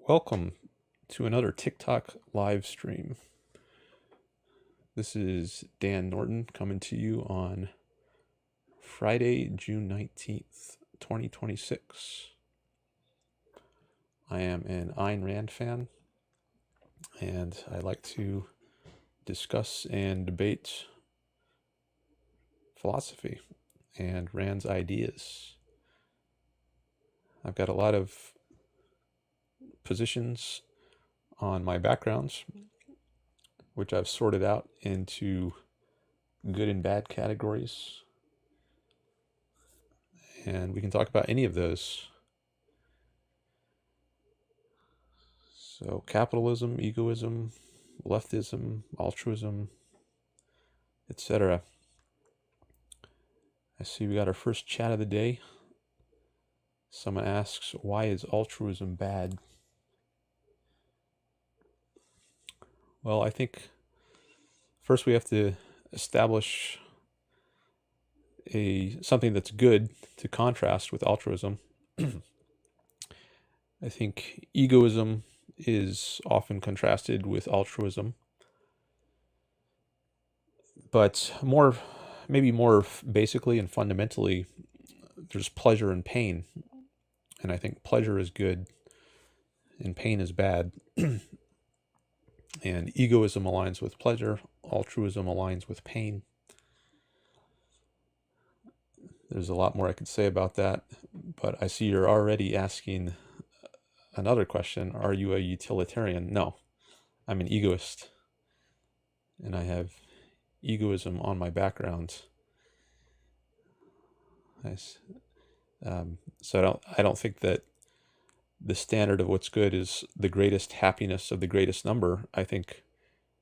Welcome to another TikTok live stream. This is Dan Norton coming to you on Friday, June 19th, 2026. I am an Ayn Rand fan, and I like to discuss and debate philosophy and Rand's ideas. I've got a lot of positions on my backgrounds, which I've sorted out into good and bad categories. And we can talk about any of those. So capitalism, egoism, leftism, altruism, etc. I see we got our first chat of the day. Someone asks, why is altruism bad? Well, I think first we have to establish something that's good to contrast with altruism. I think egoism is often contrasted with altruism, but maybe more basically and fundamentally, there's pleasure and pain, and I think pleasure is good and pain is bad. And egoism aligns with pleasure, altruism aligns with pain. There's a lot more I could say about that, but I see you're already asking another question. Are you a utilitarian? No, I'm an egoist, and I have egoism on my background. So I don't think that the standard of what's good is the greatest happiness of the greatest number. I think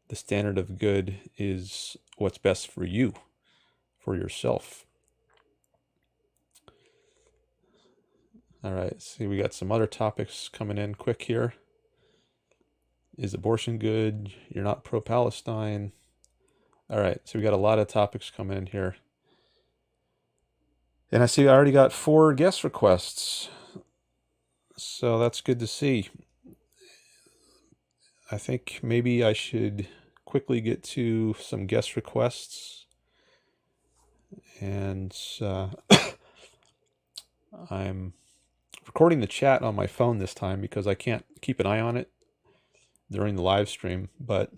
the standard of good is what's best for you, for yourself. All right, see, we got some other topics coming in quick here. Is abortion good? You're not pro-Palestine. All right, so we got a lot of topics coming in here. And I see I already got 4 guest requests. So that's good to see. I think maybe I should quickly get to some guest requests. And I'm recording the chat on my phone this time because I can't keep an eye on it during the live stream. But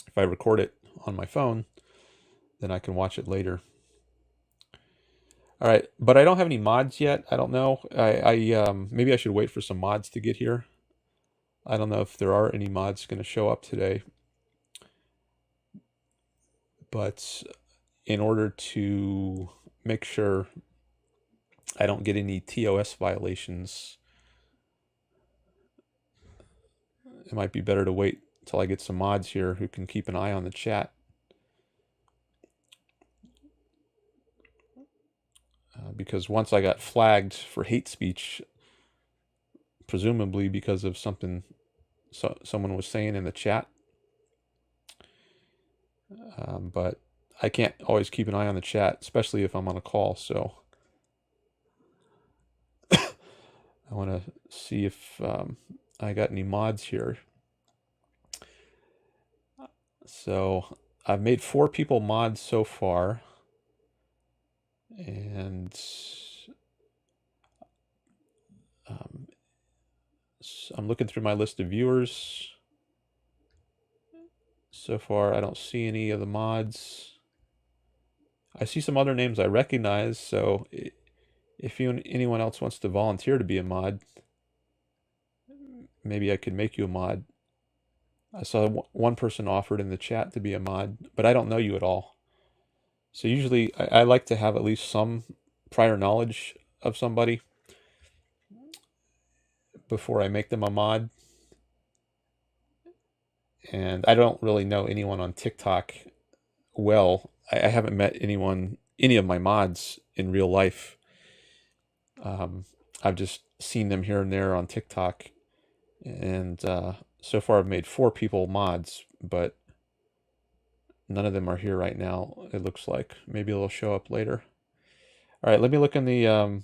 if I record it on my phone, then I can watch it later. All right, but I don't have any mods yet. I don't know. Maybe I should wait for some mods to get here. I don't know if there are any mods going to show up today. But in order to make sure I don't get any TOS violations, it might be better to wait until I get some mods here who can keep an eye on the chat. Because once I got flagged for hate speech, presumably because of something someone was saying in the chat, but I can't always keep an eye on the chat, especially if I'm on a call. So I want to see if I got any mods here. So I've made 4 people mods so far, and I'm looking through my list of viewers. So far, I don't see any of the mods. I see some other names I recognize, so if anyone else wants to volunteer to be a mod, maybe I could make you a mod. I saw one person offered in the chat to be a mod, but I don't know you at all. So usually I like to have at least some prior knowledge of somebody before I make them a mod. And I don't really know anyone on TikTok well. I haven't met any of my mods in real life. I've just seen them here and there on TikTok. And so far I've made 4 people mods, but none of them are here right now, it looks like. Maybe they'll show up later. All right, let me look in the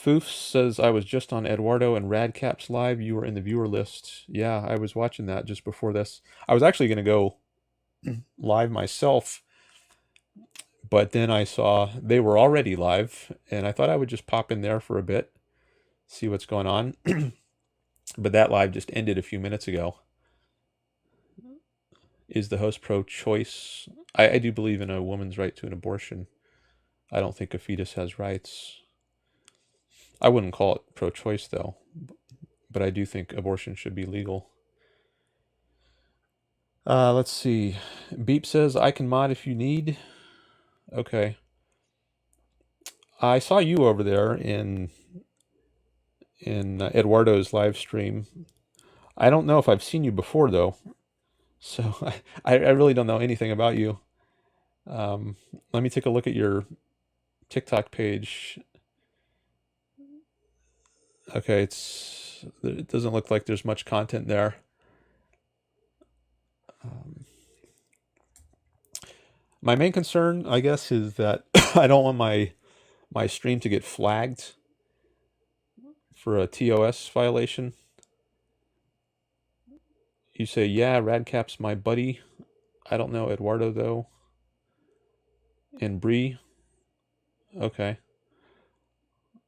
Foofs says, I was just on Eduardo and Radcap's live. You were in the viewer list. Yeah, I was watching that just before this. I was actually going to go live myself, but then I saw they were already live, and I thought I would just pop in there for a bit, see what's going on. But that live just ended a few minutes ago. Is the host pro-choice? I do believe in a woman's right to an abortion. I don't think a fetus has rights. I wouldn't call it pro-choice, though, but I do think abortion should be legal. Let's see. Beep says, I can mod if you need. Okay. I saw you over there in Eduardo's live stream. I don't know if I've seen you before, though. So I really don't know anything about you. Let me take a look at your TikTok page. Okay, it doesn't look like there's much content there. My main concern, I guess, is that I don't want my stream to get flagged for a TOS violation. You say, yeah, Radcap's my buddy. I don't know Eduardo, though. And Bree. Okay.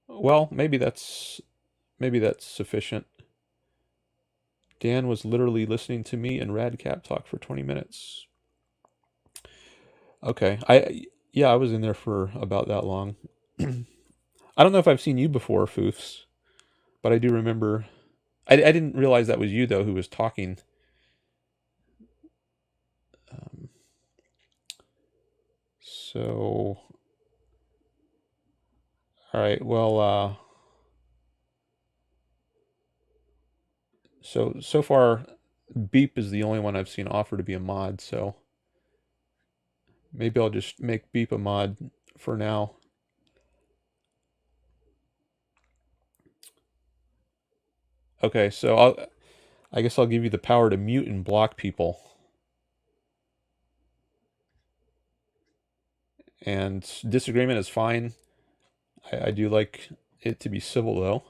Well, maybe that's sufficient. Dan was literally listening to me and Radcap talk for 20 minutes. Okay. I was in there for about that long. I don't know if I've seen you before, Foofs, but I do remember. I didn't realize that was you, though, who was talking. So, all right. Well, so far, Beep is the only one I've seen offer to be a mod. So maybe I'll just make Beep a mod for now. Okay, so I guess I'll give you the power to mute and block people. And disagreement is fine. I do like it to be civil, though.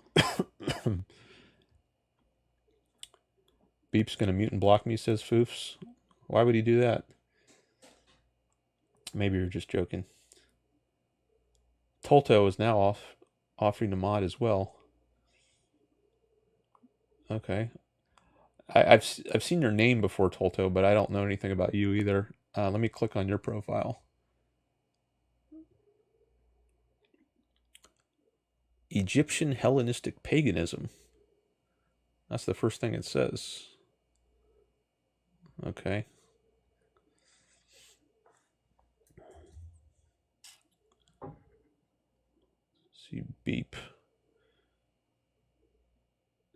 Beep's gonna mute and block me, says Foofs. Why would he do that? Maybe you're just joking. Tolto is now offering to mod as well. Okay. I've seen your name before, Tolto, but I don't know anything about you either. Let me click on your profile. Egyptian Hellenistic paganism. That's the first thing it says. Okay. See, Beep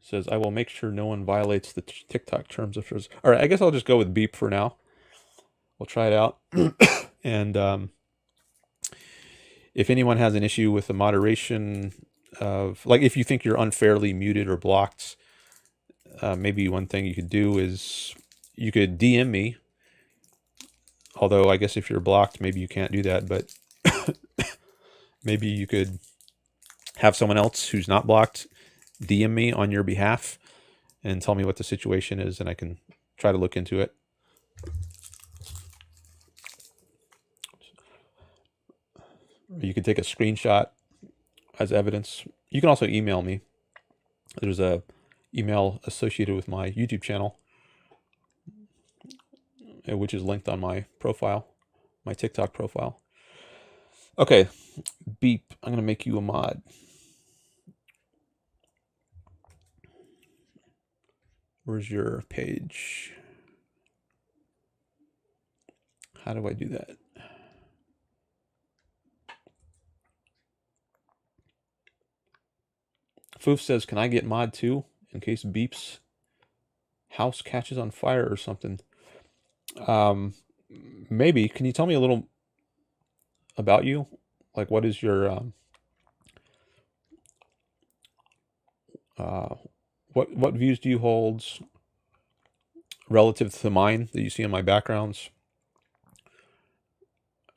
says, I will make sure no one violates the TikTok terms of service. All right, I guess I'll just go with Beep for now. We'll try it out. And if anyone has an issue with the moderation of, like, if you think you're unfairly muted or blocked, maybe one thing you could do is you could DM me. Although I guess if you're blocked, maybe you can't do that, but maybe you could have someone else who's not blocked DM me on your behalf and tell me what the situation is, and I can try to look into it. You could take a screenshot as evidence. You can also email me. There's a email associated with my YouTube channel, which is linked on my profile, my TikTok profile. Okay, Beep, I'm gonna make you a mod. Where's your page? How do I do that? Foof says, can I get mod too? In case Beep's house catches on fire or something. Maybe. Can you tell me a little about you? Like, what is your what views do you hold relative to mine that you see in my backgrounds?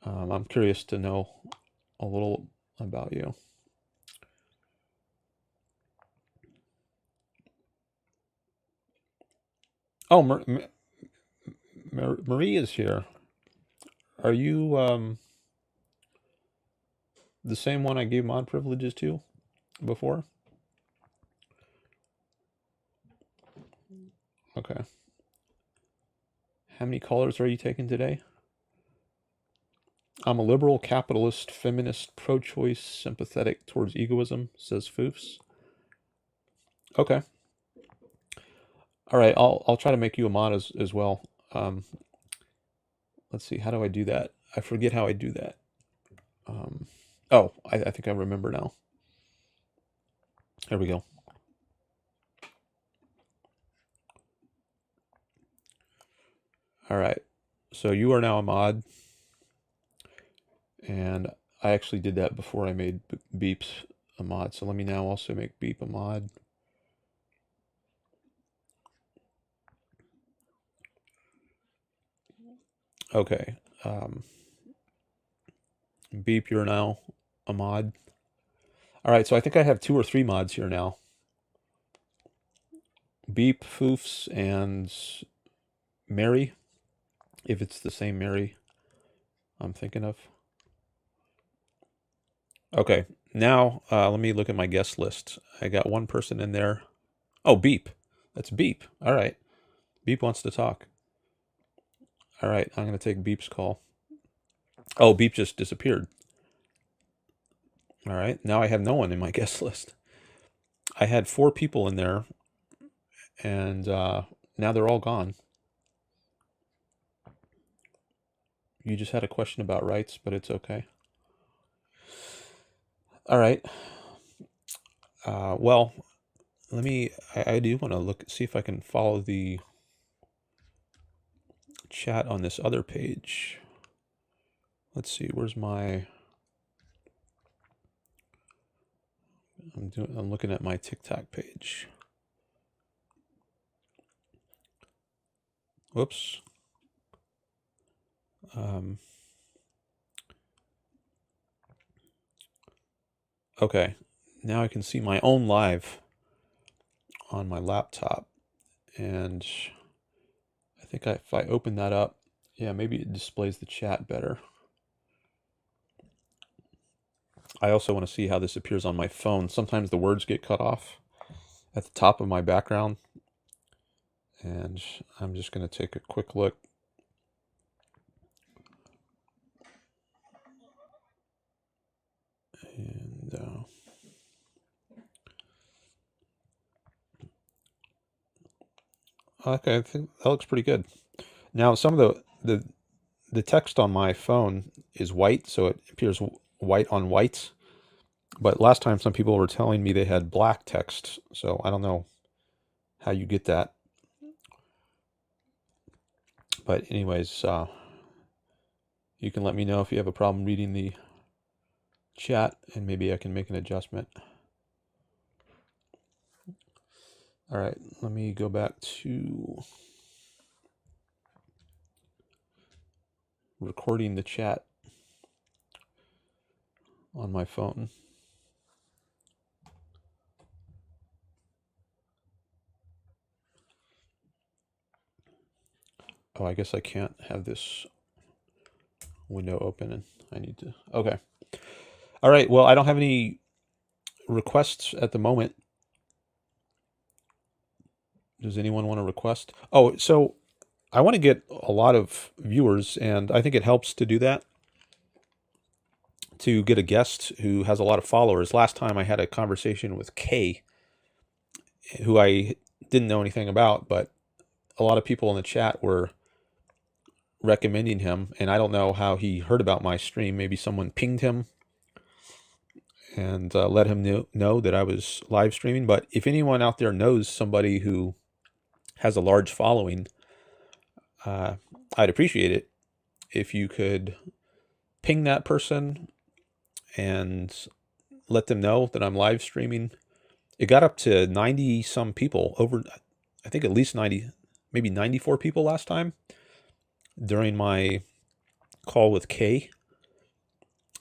I'm curious to know a little about you. Oh, Marie is here. Are you the same one I gave mod privileges to before? Okay. How many callers are you taking today? I'm a liberal, capitalist, feminist, pro-choice, sympathetic towards egoism, says Foofs. Okay. All right, I'll try to make you a mod as well. Um, let's see, how do I do that? I forget how I do that. Oh, I think I remember now. There we go. All right, so you are now a mod, and I actually did that before I made Beeps a mod. So let me now also make Beep a mod. Okay. Beep, you're now a mod. All right, so I think I have 2 or 3 mods here now. Beep, Foofs, and Mary, if it's the same Mary I'm thinking of. Okay, now let me look at my guest list. I got 1 person in there. Oh, Beep. That's Beep. All right. Beep wants to talk. All right, I'm going to take Beep's call. Oh, Beep just disappeared. All right, now I have no one in my guest list. I had 4 people in there, and now they're all gone. You just had a question about rights, but it's okay. All right. Well, let me. I do want to see if I can follow the chat on this other page. Let's see. Where's my? I'm looking at my TikTok page. Whoops. Okay. Now I can see my own live on my laptop, and I think if I open that up, yeah, maybe it displays the chat better. I also want to see how this appears on my phone. Sometimes the words get cut off at the top of my background, and I'm just going to take a quick look. And okay, I think that looks pretty good. Now, some of the text on my phone is white, so it appears white on white. But last time, some people were telling me they had black text, so I don't know how you get that. But anyways, you can let me know if you have a problem reading the chat, and maybe I can make an adjustment. All right, let me go back to recording the chat on my phone. Oh, I guess I can't have this window open, and I need to. Okay. All right. Well, I don't have any requests at the moment. Does anyone want to request? Oh, so I want to get a lot of viewers, and I think it helps to do that, to get a guest who has a lot of followers. Last time I had a conversation with Kay, who I didn't know anything about, but a lot of people in the chat were recommending him, and I don't know how he heard about my stream. Maybe someone pinged him and let him know that I was live streaming. But if anyone out there knows somebody who has a large following, I'd appreciate it if you could ping that person and let them know that I'm live streaming. It got up to 90 some people, over, I think at least 90, maybe 94 people last time during my call with Kay.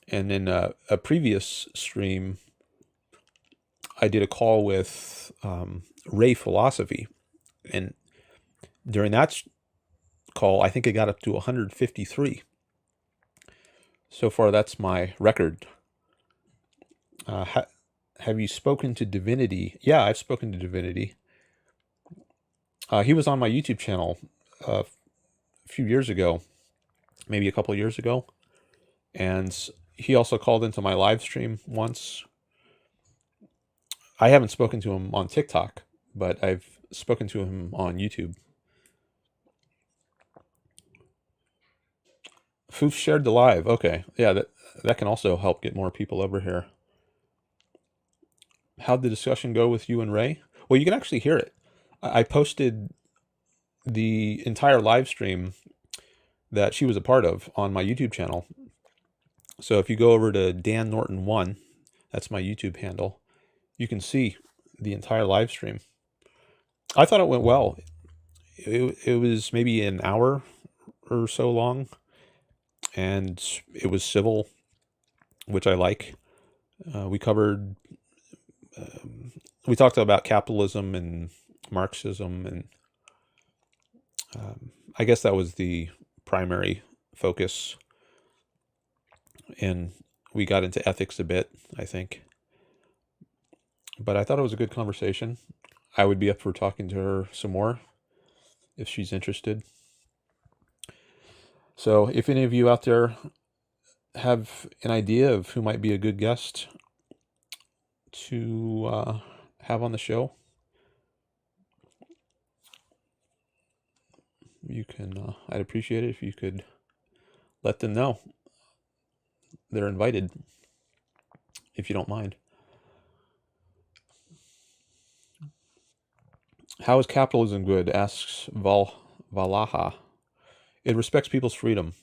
And in a previous stream, I did a call with Ray Philosophy, and During that call, I think it got up to 153. So far, that's my record. Have you spoken to Divinity? Yeah, I've spoken to Divinity. He was on my YouTube channel a few years ago, maybe a couple of years ago. And he also called into my live stream once. I haven't spoken to him on TikTok, but I've spoken to him on YouTube. Foof shared the live. Okay. Yeah, that can also help get more people over here. How'd the discussion go with you and Ray? Well, you can actually hear it. I posted the entire live stream that she was a part of on my YouTube channel. So if you go over to Dan Norton 1, that's my YouTube handle, you can see the entire live stream. I thought it went well. It was maybe an hour or so long, and it was civil, which I like. We covered, we talked about capitalism and Marxism, and I guess that was the primary focus. And we got into ethics a bit, I think. But I thought it was a good conversation. I would be up for talking to her some more if she's interested. So if any of you out there have an idea of who might be a good guest to have on the show, you can, I'd appreciate it if you could let them know. They're invited, if you don't mind. How is capitalism good? Asks Valaha. It respects people's freedom.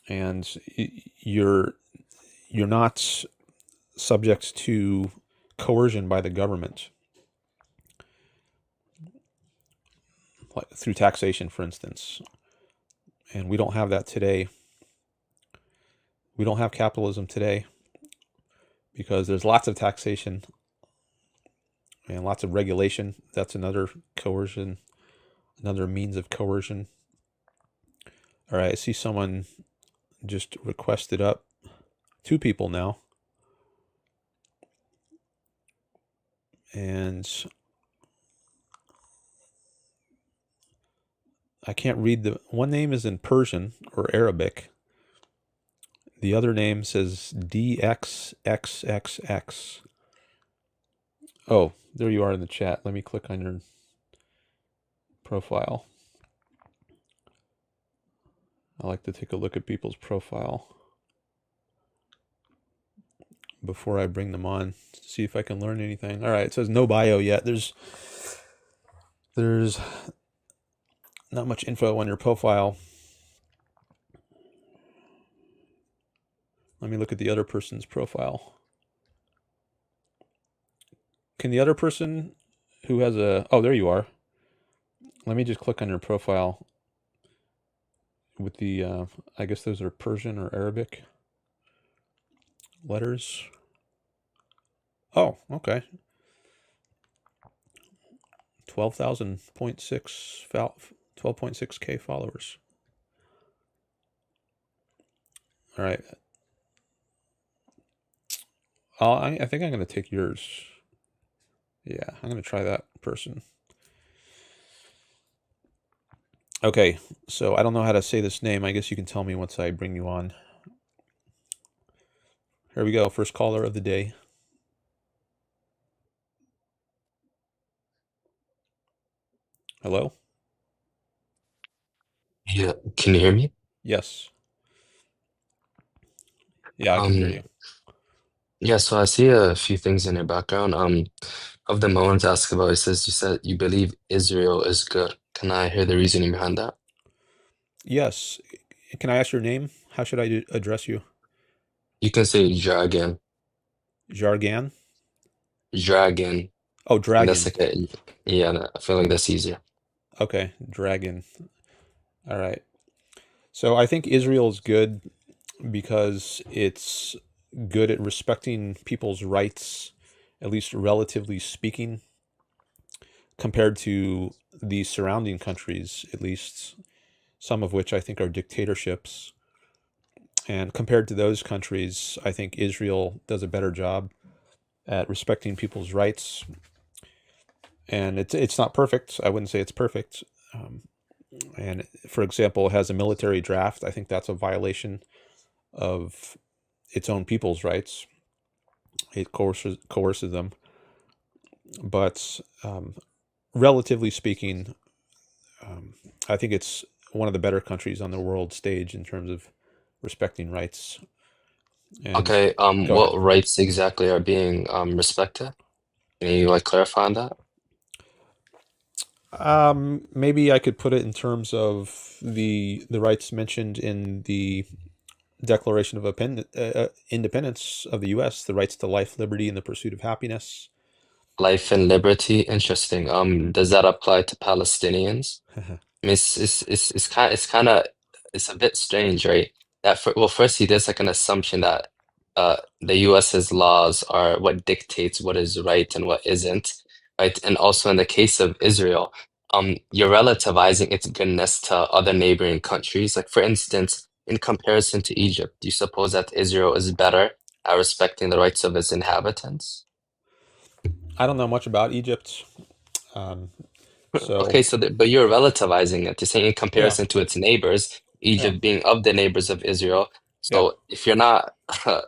And you're not subject to coercion by the government, like through taxation, for instance. And we don't have that today. We don't have capitalism today because there's lots of taxation and lots of regulation. That's another coercion, another means of coercion. All right, I see someone just requested up. 2 people now. And I can't read the one name is in Persian or Arabic. The other name says DXXXX. Oh, there you are in the chat. Let me click on your profile. I like to take a look at people's profile before I bring them on to see if I can learn anything. All right, it says no bio yet. There's not much info on your profile. Let me look at the other person's profile. Can the other person who has a... Oh, there you are. Let me just click on your profile with the... I guess those are Persian or Arabic letters. Oh, okay. 12.6K followers. All right. I think I'm going to take yours. Yeah, I'm going to try that person. Okay, so I don't know how to say this name. I guess you can tell me once I bring you on. Here we go. First caller of the day. Hello? Yeah, can you hear me? Yes. Yeah, I can hear you. Yeah, so I see a few things in your background. Of them I wanted to ask about, it says you said you believe Israel is good. Can I hear the reasoning behind that? Yes. Can I ask your name? How should I address you? You can say dragon. Jargan? Dragon. Oh, And that's dragon. like a, yeah, I feel like that's easier. Okay, dragon. All right. So I think Israel is good because it's good at respecting people's rights, at least relatively speaking. compared to the surrounding countries, at least some of which I think are dictatorships. And compared to those countries, I think Israel does a better job at respecting people's rights. And it's not perfect. I wouldn't say it's perfect. Um, and for example, it has a military draft. I think that's a violation of its own people's rights. It coerces them. But relatively speaking, I think it's one of the better countries on the world stage in terms of respecting rights. And Okay, go what ahead. rights exactly are being respected? Can you like clarify on that? Maybe I could put it in terms of the rights mentioned in the Declaration of Independence of the U.S., the rights to life, liberty, and the pursuit of happiness. Life and liberty, interesting. Does that apply to Palestinians? I mean, it's a bit strange, right? Well, firstly, there's like an assumption that the US's laws are what dictates what is right and what isn't, right? And also in the case of Israel, you're relativizing its goodness to other neighboring countries. Like for instance, in comparison to Egypt, do you suppose that Israel is better at respecting the rights of its inhabitants? I don't know much about Egypt, um, so Okay, so but you're relativizing it. You're saying in yeah, comparison to its neighbors, yeah, Egypt being of the neighbors of Israel. yeah. So if you're not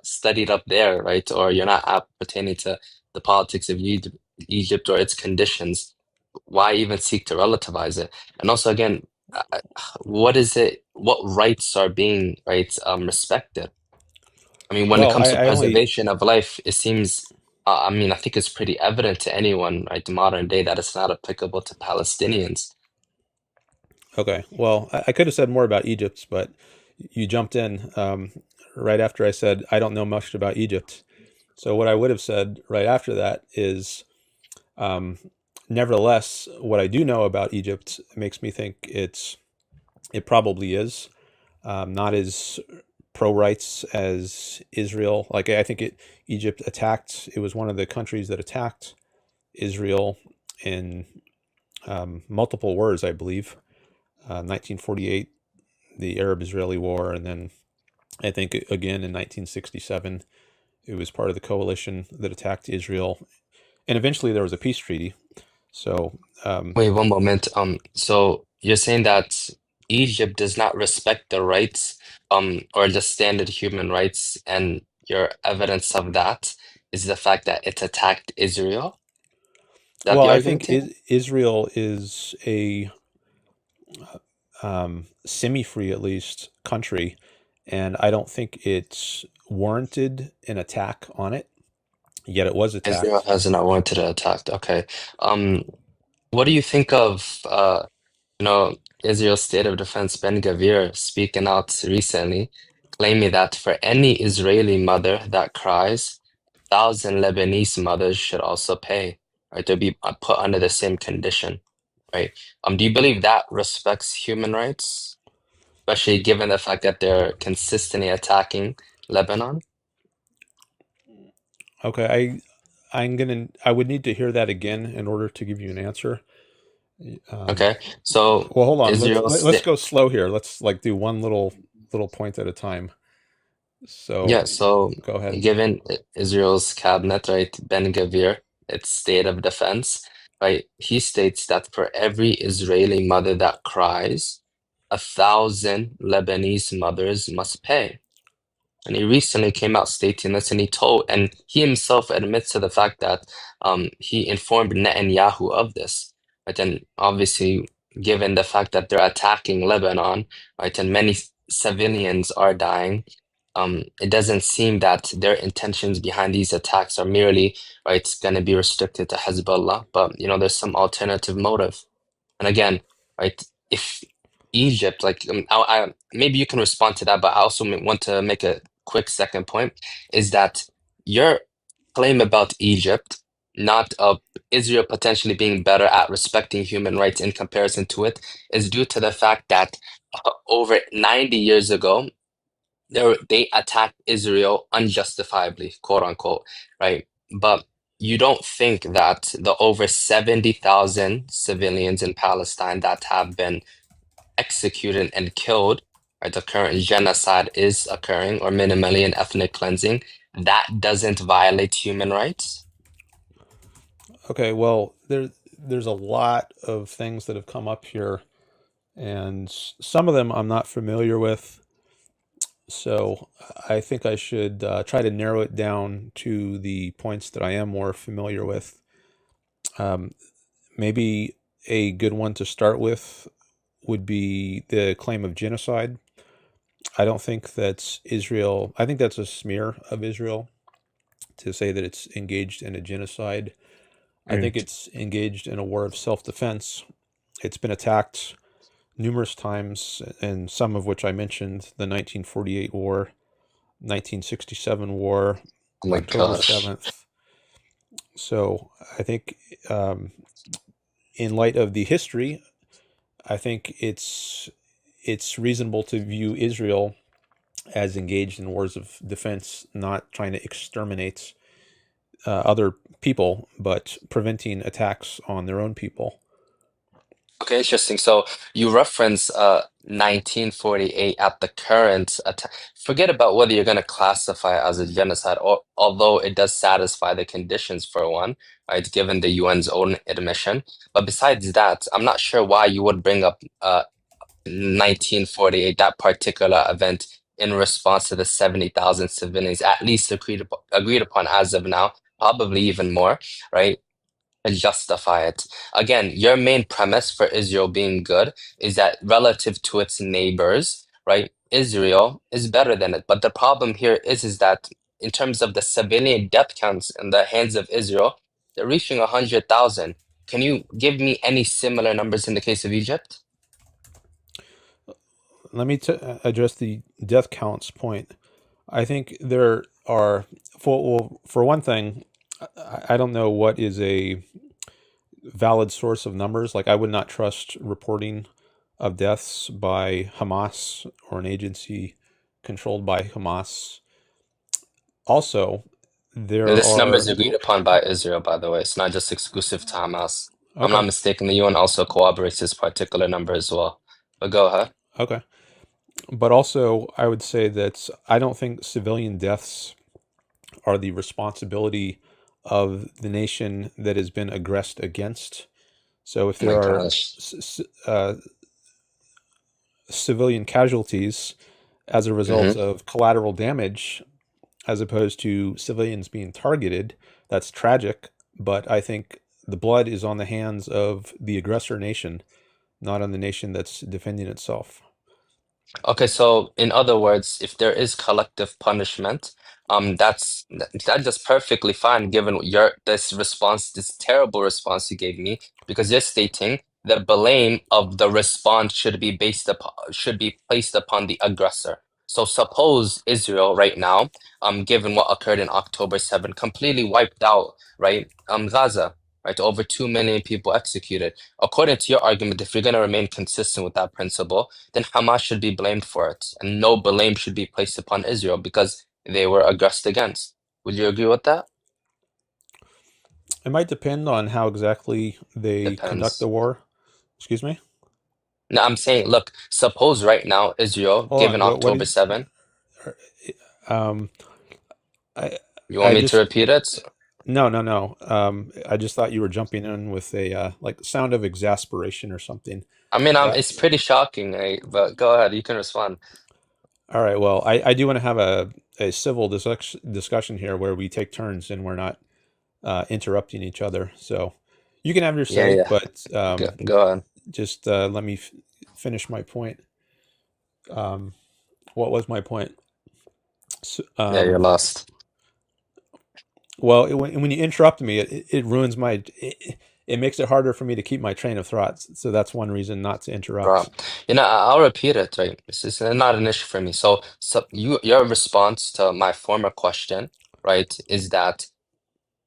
studied up there, right, or you're not apt pertaining to the politics of Egypt or its conditions, why even seek to relativize it? And also, again, what is it? What rights are being respected? I mean, when it Well, comes to I only preservation of life, it seems, I mean, I think it's pretty evident to anyone, right, the modern day that it's not applicable to Palestinians. okay. Well, I could have said more about Egypt, but you jumped in right after I said I don't know much about Egypt. So what I would have said right after that is, um, nevertheless, what I do know about Egypt makes me think it probably is not as pro rights as Israel. Like I think Egypt attacked. It was one of the countries that attacked Israel in multiple wars, I believe. 1948, the Arab-Israeli War, and then I think again in 1967, it was part of the coalition that attacked Israel, and eventually there was a peace treaty. So Wait, one moment. So you're saying that Egypt does not respect the rights, or the standard human rights, and your evidence of that is the fact that it attacked Israel? Is that well, the I argument think here? Israel is a semi-free, at least, country, and I don't think it's warranted an attack on it. Yet it was Israel attacked. has not wanted it attacked. Okay. Um, what do you think of you know, Israel's State of Defense Ben Gavir speaking out recently, claiming that for any Israeli mother that cries, 1,000 Lebanese mothers should also pay, right? To be put under the same condition, right? Do you believe that respects human rights, especially given the fact that they're consistently attacking Lebanon? Okay, I would need to hear that again in order to give you an answer. Um, Okay, so well, hold on. Israel's Let's go slow here. Let's like do one little point at a time. So Yeah, so go ahead. given Israel's cabinet, right, Ben Gavir, its state of defense, right, he states that for every Israeli mother that cries, 1,000 Lebanese mothers must pay. And he recently came out stating this, and and he himself admits to the fact that he informed Netanyahu of this. Right, and obviously, given the fact that they're attacking Lebanon, right, and many civilians are dying, it doesn't seem that their intentions behind these attacks are merely, right, going to be restricted to Hezbollah, but there's some alternative motive. And again, right, if Egypt, like, maybe you can respond to that, but I also want to make a quick second point, is that your claim about Egypt, not of Israel potentially being better at respecting human rights in comparison to it, is due to the fact that over 90 years ago, they attacked Israel unjustifiably, quote unquote, right? But you don't think that the over 70,000 civilians in Palestine that have been executed and killed, right, the current genocide is occurring, or minimally an ethnic cleansing, that doesn't violate human rights? Okay, well, there's a lot of things that have come up here, and some of them I'm not familiar with. So I think I should try to narrow it down to the points that I am more familiar with. Um, Maybe a good one to start with would be the claim of genocide. I don't think that's Israel. I think that's a smear of Israel to say that it's engaged in a genocide. I Mm. think it's engaged in a war of self defense. It's been attacked numerous times, and some of which I mentioned: the 1948 war, 1967 war, Oh my October gosh. 7th. So I think, in light of the history, I think it's reasonable to view Israel as engaged in wars of defense, not trying to exterminate other people, but preventing attacks on their own people. Okay, interesting. So you reference 1948 at the current attack. Forget about whether you're going to classify it as a genocide, or although it does satisfy the conditions for one, right, given the UN's own admission. But besides that, I'm not sure why you would bring up 1948, that particular event, in response to the 70,000 civilians, at least agreed upon as of now, probably even more, right? And justify it. Again, your main premise for Israel being good is that relative to its neighbors, right, Israel is better than it. But the problem here is that in terms of the civilian death counts in the hands of Israel, they're reaching 100,000. Can you give me any similar numbers in the case of Egypt? Let me address the death counts point. I think there are, for one thing, I don't know what is a valid source of numbers. Like, I would not trust reporting of deaths by Hamas or an agency controlled by Hamas. Also, And there this number is are, agreed upon by Israel, by the way. It's not just exclusive to Hamas. If I'm okay, not mistaken, the UN also corroborates this particular number as well. But go ahead. okay. But also, I would say that I don't think civilian deaths are the responsibility of the nation that has been aggressed against. So if Oh there my are gosh. civilian casualties as a result Hmm. of collateral damage, as opposed to civilians being targeted, that's tragic. But I think the blood is on the hands of the aggressor nation, not on the nation that's defending itself. Okay, so in other words, if there is collective punishment, that's perfectly fine given your this response, this terrible response you gave me, because you're stating the blame of the response should be placed upon the aggressor. So suppose Israel right now, given what occurred in October 7, completely wiped out, right, Gaza, right, over 2 million people executed. According to your argument, if you're going to remain consistent with that principle, then Hamas should be blamed for it, and no blame should be placed upon Israel because they were aggressed against. Would you agree with that? It might depend on how exactly they conduct the Depends. war. Excuse me. Now, I'm saying, look, suppose right now Israel, Hold given on. What October did 7, um I you want I me to just repeat it? no, no, no. I just thought you were jumping in with a like sound of exasperation or something. I mean, But it's pretty shocking, eh? But go ahead, you can respond. all right. Well, I do want to have a civil discussion here where we take turns and we're not interrupting each other. So you can have your Yeah, say, yeah. but Go ahead. just let me finish my point. Um, what was my point? So, Yeah, you're lost. well, when you interrupt me, it ruins it makes it harder for me to keep my train of thoughts. So that's one reason not to Bro, interrupt. I'll repeat it, right? It's not an issue for me. So your response to my former question, right, is that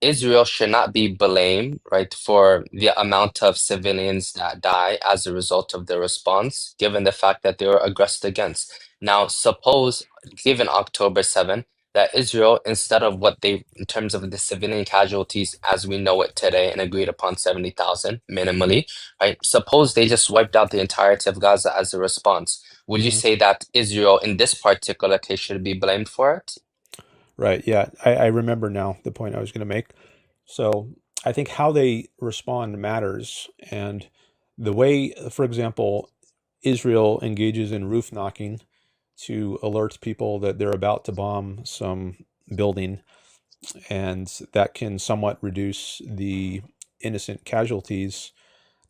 Israel should not be blamed, right, for the amount of civilians that die as a result of their response, given the fact that they were aggressed against. Now, suppose, given October 7, that Israel, instead of what they, in terms of the civilian casualties as we know it today and agreed upon 70,000 minimally, right? Suppose they just wiped out the entirety of Gaza as a response. Would you Hmm. say that Israel, in this particular case, should be blamed for it? Right. Yeah. I remember now the point I was going to make. So I think how they respond matters. And the way, for example, Israel engages in roof knocking to alert people that they're about to bomb some building, and that can somewhat reduce the innocent casualties.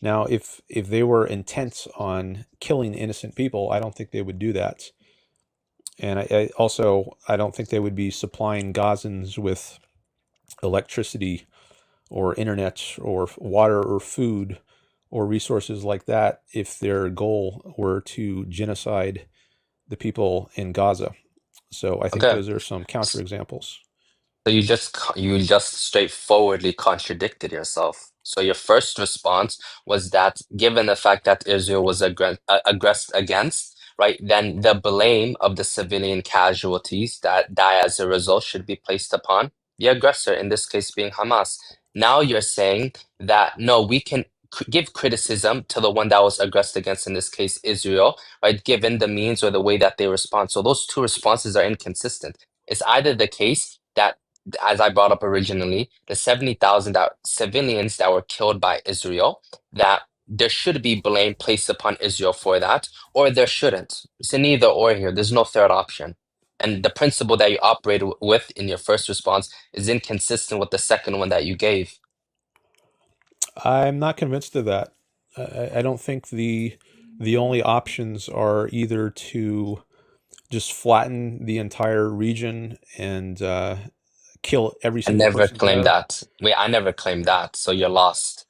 Now, if they were intent on killing innocent people, I don't think they would do that. And I also I don't think they would be supplying Gazans with electricity or internet or water or food or resources like that if their goal were to genocide the people in Gaza. So I think Okay. those are some counterexamples. So you just straightforwardly contradicted yourself. So your first response was that given the fact that Israel was aggressed against, right, then the blame of the civilian casualties that die as a result should be placed upon the aggressor, in this case being Hamas. Now you're saying that no, we can give criticism to the one that was aggressed against, in this case Israel, right, given the means or the way that they respond. So those two responses are inconsistent. It's either the case that, as I brought up originally, the 70,000 civilians that were killed by Israel, that there should be blame placed upon Israel for that, or there shouldn't. It's an either or here. There's no third option. And the principle that you operate with in your first response is inconsistent with the second one that you gave. I'm not convinced of that. I don't think the only options are either to just flatten the entire region and kill every I single never person claimed there. that. Wait, I never claimed that. So you're lost.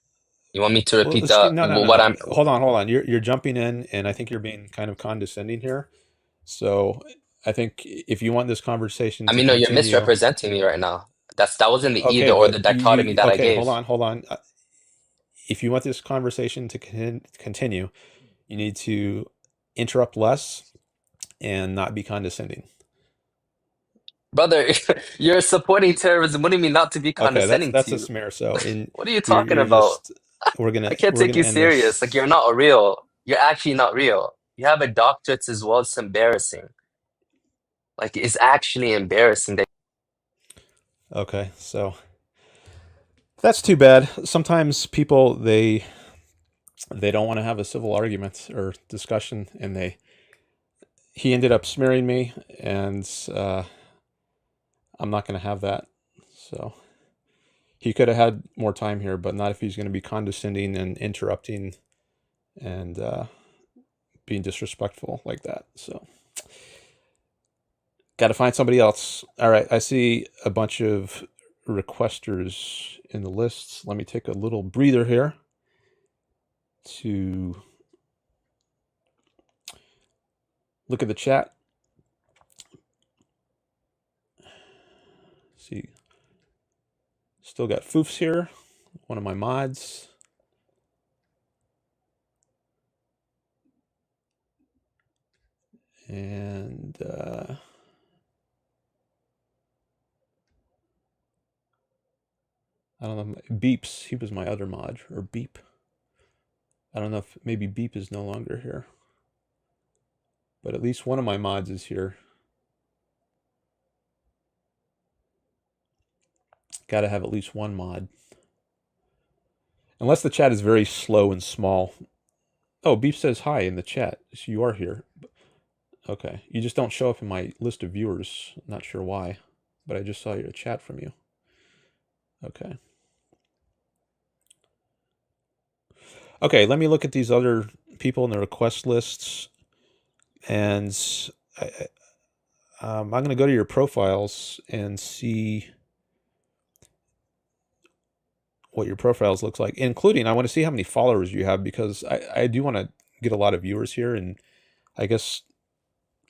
You want me to Well, repeat excuse, no, no, what no. I'm? Hold on. You're jumping in, and I think you're being kind of condescending here. So I think if you want this conversation I to mean, no, you're continue, misrepresenting me right now. That wasn't the okay, either or but the dichotomy that I okay, gave. hold on. If you want this conversation to continue, you need to interrupt less and not be condescending. Brother, you're supporting terrorism. What do you mean not to be Okay, condescending to that's a you? smear. So in What are you talking you're about? just we're I gonna can't we're take gonna you end this. serious. Like you're not real. You're actually not real. You have a doctorate as well. It's embarrassing. Like it's actually embarrassing that. Okay, so that's too bad. Sometimes people they don't want to have a civil argument or discussion, and they he ended up smearing me, and I'm not going to have that. So he could have had more time here, but not if he's going to be condescending and interrupting and being disrespectful like that. So got to find somebody else. All right, I see a bunch of requesters in the list. Let me take a little breather here to look at the chat. See, still got Foofs here, one of my mods. And I don't know, Beeps, he was my other mod, or Beep. I don't know if maybe Beep is no longer here. But at least one of my mods is here. Gotta have at least one mod. Unless the chat is very slow and small. Oh, Beep says hi in the chat. So you are here. Okay. You just don't show up in my list of viewers. I'm not sure why. But I just saw your chat from you. Okay. Okay, let me look at these other people in the request lists. And I, I'm going to go to your profiles and see what your profiles looks like, including I want to see how many followers you have, because I do want to get a lot of viewers here. And I guess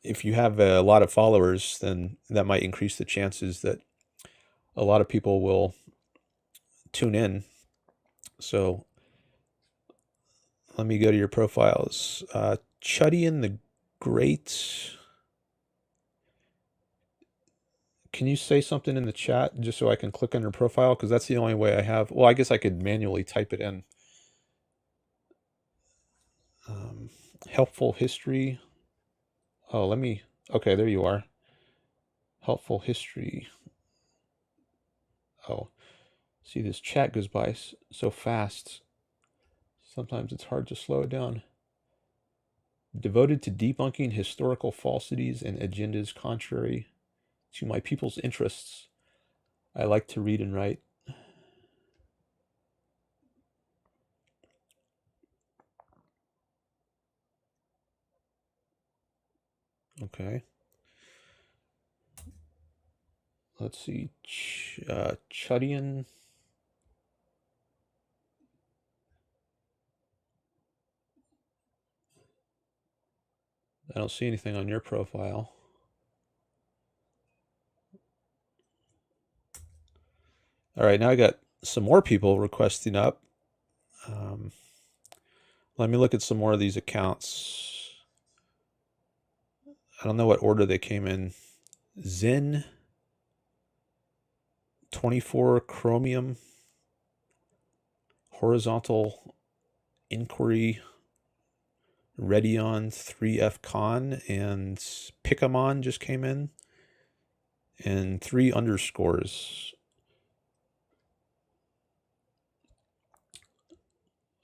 if you have a lot of followers, then that might increase the chances that a lot of people will tune in. So let me go to your profiles. Chuddy and the Great, Can you say something in the chat just so I can click on your profile? Because that's the only way I have. Well, I guess I could manually type it in. Helpful history. Oh, let me. Okay, there you are. Helpful history. Oh, see, this chat goes by so fast. Sometimes it's hard to slow it down. Devoted to debunking historical falsities and agendas contrary to my people's interests. I like to read and write. Okay. Let's see. Chudian. I don't see anything on your profile. All right, now I got some more people requesting up. Let me look at some more of these accounts. I don't know what order they came in. Zen 24 Chromium, Horizontal Inquiry, Redion 3F Con, and Pickamon just came in. And 3 underscores.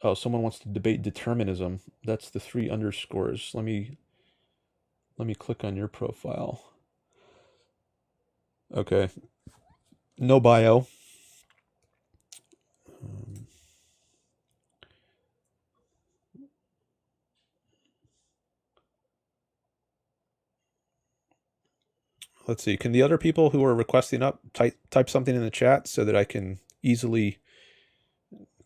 Oh, someone wants to debate determinism. That's the 3 underscores. Let me click on your profile. Okay. No bio. Let's see. Can the other people who are requesting up type something in the chat so that I can easily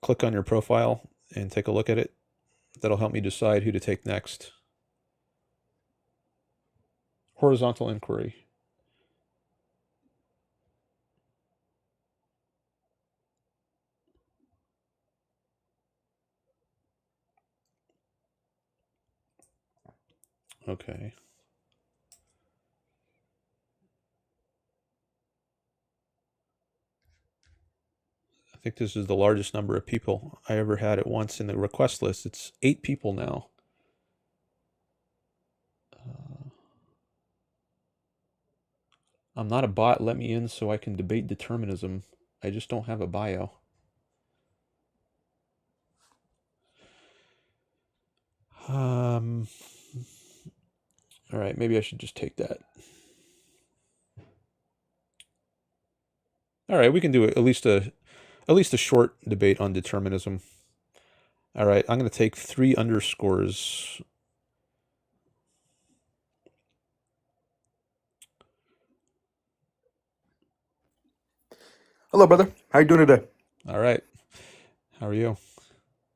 click on your profile and take a look at it? That'll help me decide who to take next. Horizontal inquiry. Okay. I think this is the largest number of people I ever had at once in the request list. It's 8 people now. I'm not a bot. Let me in so I can debate determinism. I just don't have a bio. All right, maybe I should just take that. All right, we can do at least a short debate on determinism. All right, I'm going to take 3 underscores. Hello, brother. How you doing today? All right. How are you?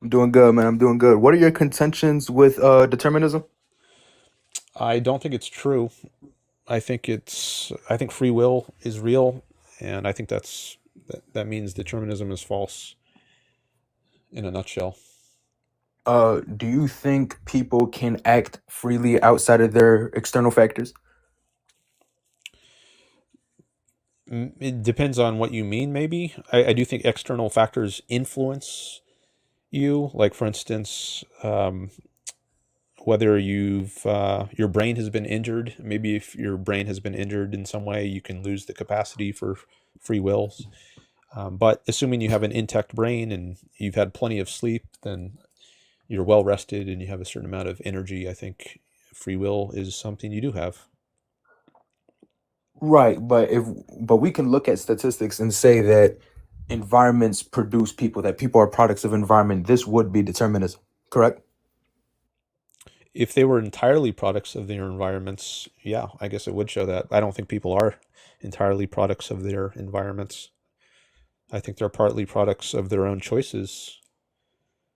I'm doing good, man. I'm doing good. What are your contentions with determinism? I don't think it's true. I think free will is real, and I think that means determinism is false in a nutshell. Do you think people can act freely outside of their external factors? It depends on what you mean, maybe. I do think external factors influence you. Like, for instance, whether your brain has been injured. Maybe if your brain has been injured in some way, you can lose the capacity for free will. But assuming you have an intact brain and you've had plenty of sleep, then you're well rested and you have a certain amount of energy. I think free will is something you do have. Right, but we can look at statistics and say that environments produce people, that people are products of environment. This would be determinism, correct? If they were entirely products of their environments, yeah, I guess it would show that. I don't think people are entirely products of their environments. I think they're partly products of their own choices.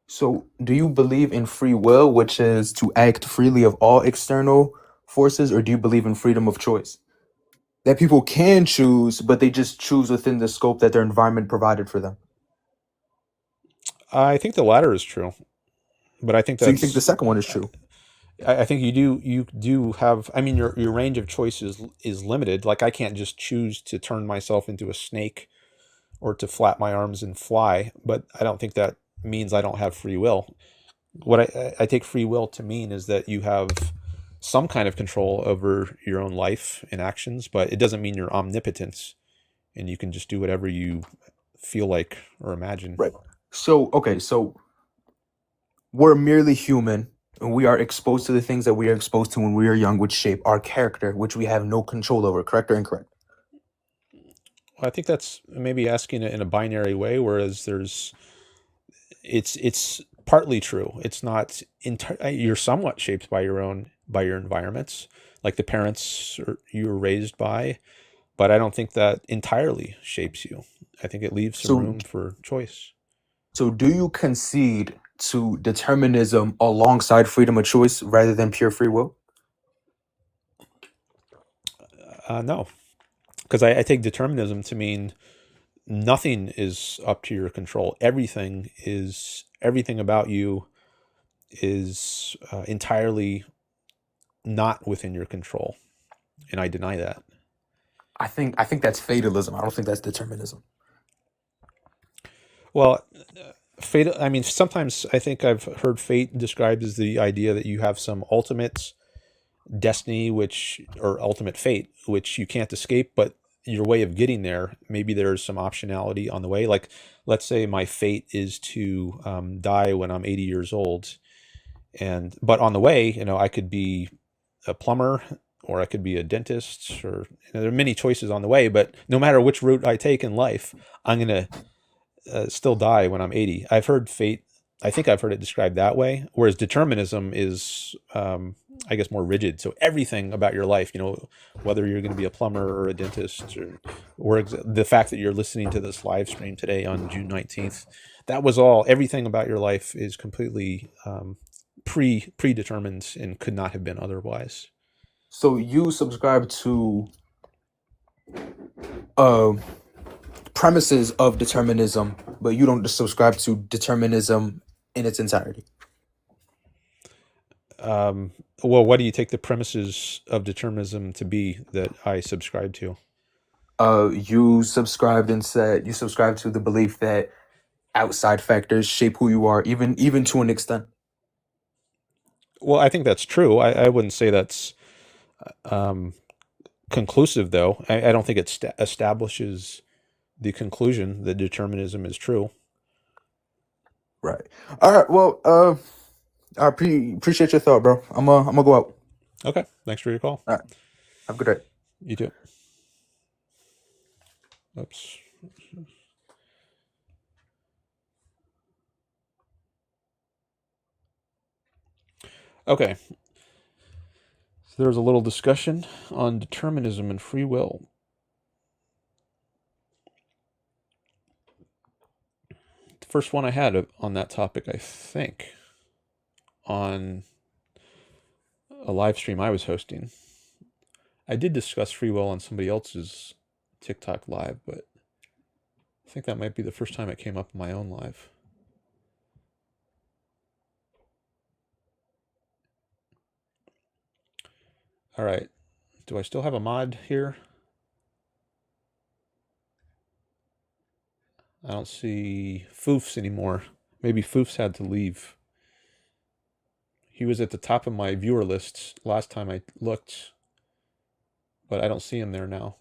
So, do you believe in free will, which is to act freely of all external forces, or do you believe in freedom of choice? That people can choose, but they just choose within the scope that their environment provided for them. I think the latter is true, but I think So you think the that's second one is true? I think you do have, I mean, your range of choices is limited. Like I can't just choose to turn myself into a snake or to flap my arms and fly, but I don't think that means I don't have free will. What I take free will to mean is that you have some kind of control over your own life and actions, but it doesn't mean you're omnipotence and you can just do whatever you feel like or imagine. Right. So, okay, so we're merely human, and we are exposed to the things that we are exposed to when we are young, which shape our character, which we have no control over. Correct or incorrect? Well, I think that's maybe asking it in a binary way, whereas it's partly true. It's not you're somewhat shaped by your environments, like the parents you were raised by, but I don't think that entirely shapes you. I think it leaves some So, room for choice. so do you concede to determinism alongside freedom of choice rather than pure free will? No, because I take determinism to mean nothing is up to your control. Everything about you is entirely not within your control, and I deny that. I think that's fatalism. I don't think that's determinism. Well, fate. I mean, sometimes I think I've heard fate described as the idea that you have some ultimate destiny, or ultimate fate, which you can't escape, but your way of getting there, maybe there's some optionality on the way. Like, let's say my fate is to die when I'm 80 years old, but on the way, I could be a plumber or I could be a dentist, or there are many choices on the way. But no matter which route I take in life, I'm gonna still die when I'm 80. I think I've heard it described that way. Whereas determinism is, I guess, more rigid. So everything about your life, whether you're going to be a plumber or a dentist, or the fact that you're listening to this live stream today on June 19th, everything about your life is completely predetermined and could not have been otherwise. So you subscribe to uh, premises of determinism, but you don't subscribe to determinism in its entirety. Well, what do you take the premises of determinism to be that I subscribe to? You subscribed and said you subscribe to the belief that outside factors shape who you are, even to an extent. Well, I think that's true. I wouldn't say that's um, conclusive, though. I don't think it establishes the conclusion that determinism is true. Right. All right. Well, I appreciate your thought, bro. I'm gonna go out. Okay. Thanks for your call. All right. Have a good day. You too. Oops. Okay. So there was a little discussion on determinism and free will. The first one I had on that topic, I think, on a live stream I was hosting. I did discuss free will on somebody else's TikTok live, but I think that might be the first time it came up in my own live. All right. Do I still have a mod here? I don't see Foofs anymore. Maybe Foofs had to leave. He was at the top of my viewer list last time I looked, but I don't see him there now.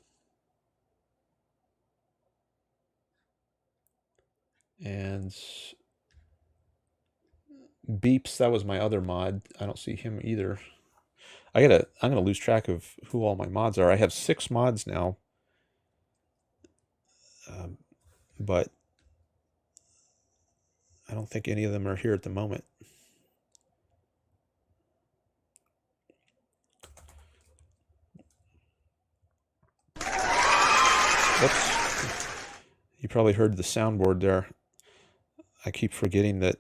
And Beeps, that was my other mod. I don't see him either. I'm gonna lose track of who all my mods are. I have 6 mods now, but I don't think any of them are here at the moment. Whoops. You probably heard the soundboard there. I keep forgetting that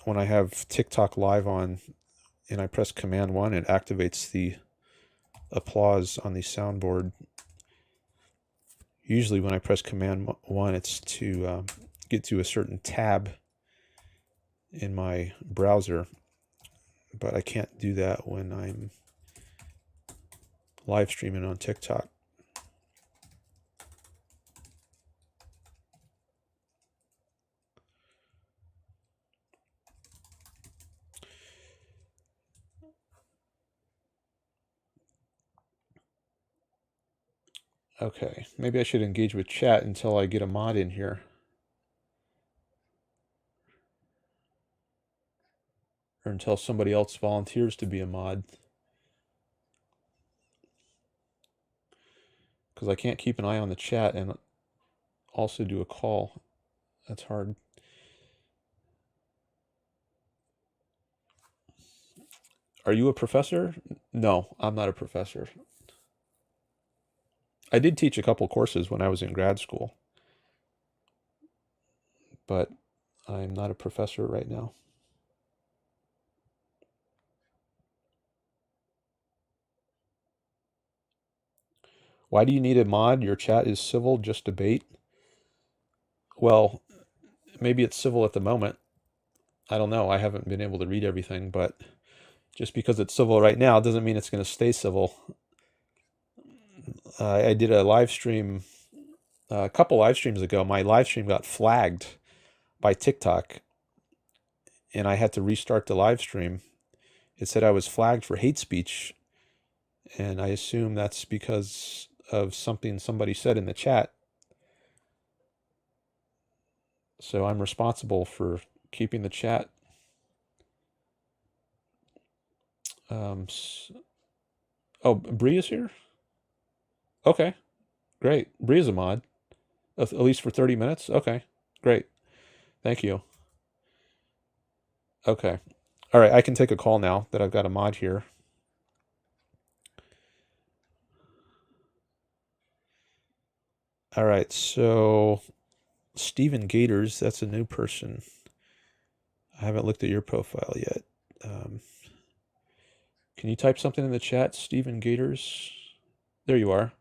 when I have TikTok live on and I press Command 1, it activates the applause on the soundboard. Usually when I press Command 1, it's to get to a certain tab in my browser. but I can't do that when I'm live streaming on TikTok. Okay, maybe I should engage with chat until I get a mod in here. Or until somebody else volunteers to be a mod. Because I can't keep an eye on the chat and also do a call. That's hard. Are you a professor? No, I'm not a professor. I did teach a couple courses when I was in grad school, but I'm not a professor right now. Why do you need a mod? Your chat is civil, just debate. Well, maybe it's civil at the moment. I don't know. I haven't been able to read everything, but just because it's civil right now doesn't mean it's going to stay civil. I did a live stream a couple live streams ago. My live stream got flagged by TikTok, and I had to restart the live stream. It said I was flagged for hate speech, and I assume that's because of something somebody said in the chat. So I'm responsible for keeping the chat. Oh, Bree is here? Okay, great. Bree is a mod, at least for 30 minutes. Okay, great. Thank you. Okay. All right, I can take a call now that I've got a mod here. All right, so Stephen Gators, that's a new person. I haven't looked at your profile yet. Can you type something in the chat, Stephen Gators? There you are.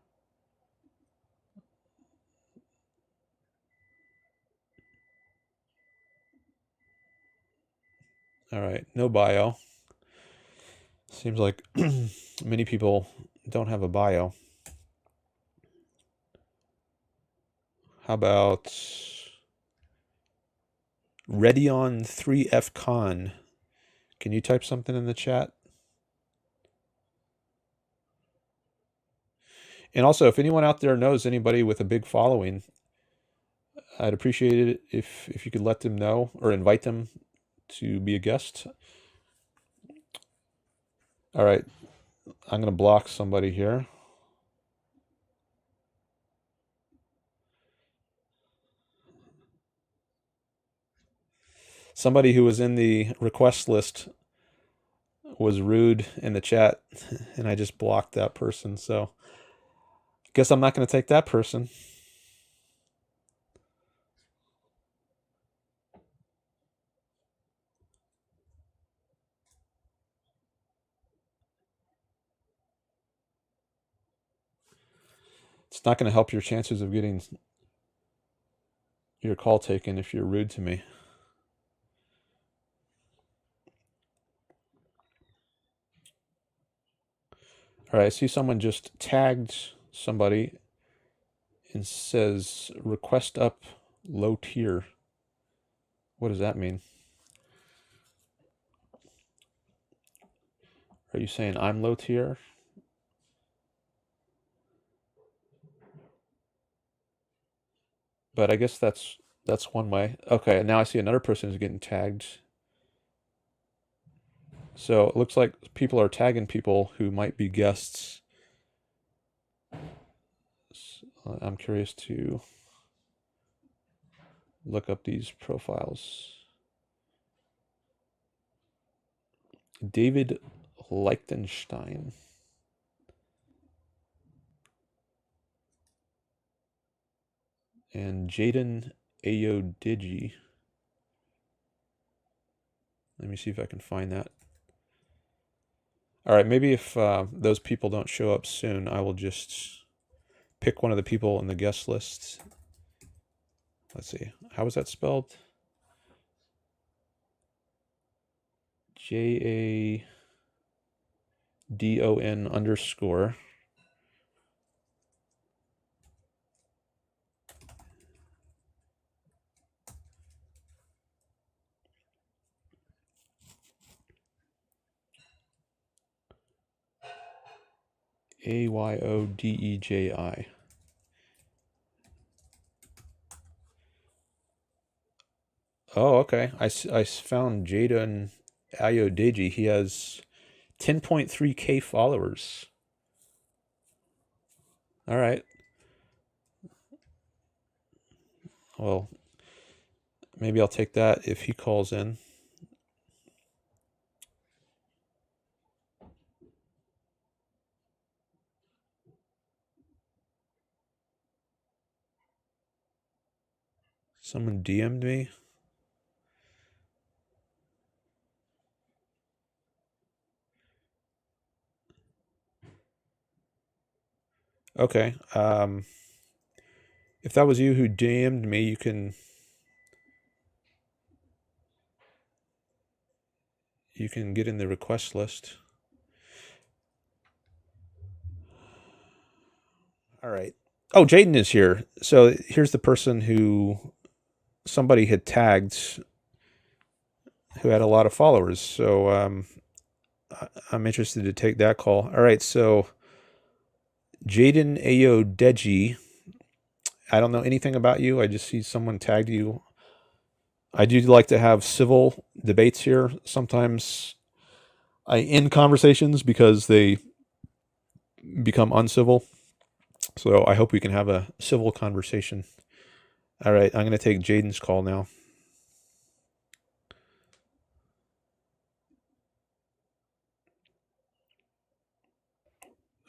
All right, no bio. Seems like many people don't have a bio. How about Redion 3F Con? Can you type something in the chat? And also, if anyone out there knows anybody with a big following, I'd appreciate it if you could let them know or invite them to be a guest. All right, I'm going to block somebody here. Somebody who was in the request list was rude in the chat, and I just blocked that person. So I guess I'm not going to take that person. It's not going to help your chances of getting your call taken if you're rude to me. All right, I see someone just tagged somebody and says request up low tier. What does that mean? Are you saying I'm low tier? But I guess that's one way. Okay, now I see another person is getting tagged. So it looks like people are tagging people who might be guests. I'm curious to look up these profiles. David Lichtenstein. And Jaydon Ayodigi. Let me see if I can find that. All right, maybe if those people don't show up soon, I will just pick one of the people in the guest list. Let's see. How was that spelled? Jaydon_. AYODEJI. Oh, okay. I found Jaydon Ayodeji. He has 10.3K followers. All right. Well, maybe I'll take that if he calls in. Someone DM'd me. Okay. If that was you who DM'd me, you can get in the request list. All right. Oh, Jaydon is here. So here's the person who somebody had tagged who had a lot of followers. So I'm interested to take that call. All right. So Jaydon Ayodeji, I don't know anything about you. I just see someone tagged you. I do like to have civil debates here. Sometimes I end conversations because they become uncivil. So I hope we can have a civil conversation. All right, I'm going to take Jaydon's call now.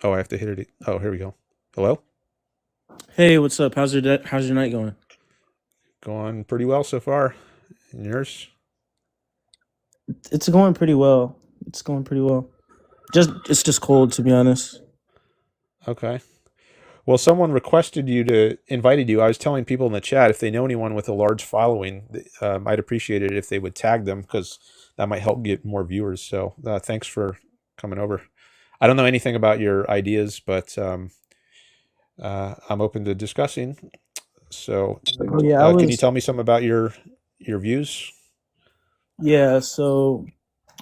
Oh, I have to hit it. Oh, here we go. Hello? Hey, what's up? How's your night going? Going pretty well so far. And yours? It's going pretty well. It's going pretty well. It's just cold, to be honest. Okay. Well, someone invited you. I was telling people in the chat, if they know anyone with a large following, I'd appreciate it if they would tag them, because that might help get more viewers. So thanks for coming over. I don't know anything about your ideas, but I'm open to discussing. So Oh, yeah, can you tell me some about your views? Yeah, so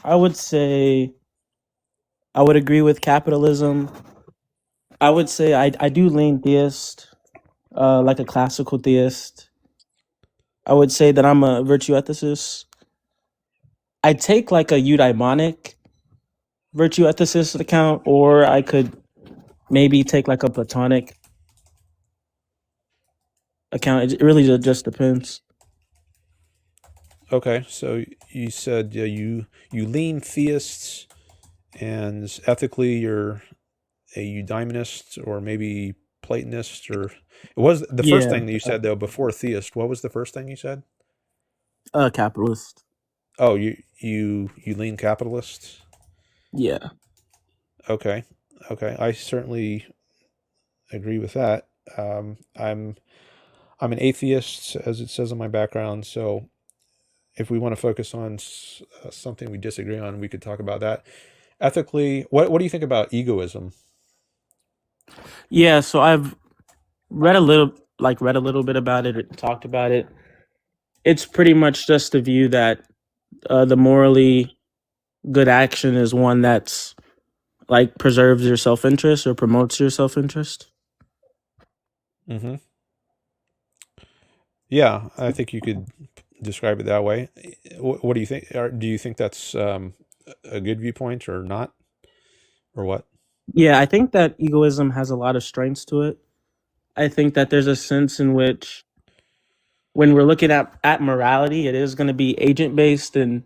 I would say I would agree with capitalism. I would say I do lean theist, like a classical theist. I would say that I'm a virtue ethicist. I take like a eudaimonic virtue ethicist account, or I could maybe take like a platonic account. It really just depends. Okay, so you said you lean theists, and ethically you're a eudaimonist or maybe Platonist, or it was the first thing that you said though before theist. What was the first thing you said? Capitalist. Oh, you lean capitalist. Yeah. Okay, I certainly agree with that. I'm an atheist, as it says on my background. So if we want to focus on something we disagree on, we could talk about that. Ethically, what do you think about egoism? Yeah, so I've read a little bit about it or talked about it. It's pretty much just the view that the morally good action is one that's like preserves your self-interest or promotes your self-interest. Mm-hmm. Yeah, I think you could describe it that way. What do you think? Do you think that's a good viewpoint or not, or what? Yeah, I think that egoism has a lot of strengths to it. I think that there's a sense in which when we're looking at morality, it is going to be agent-based and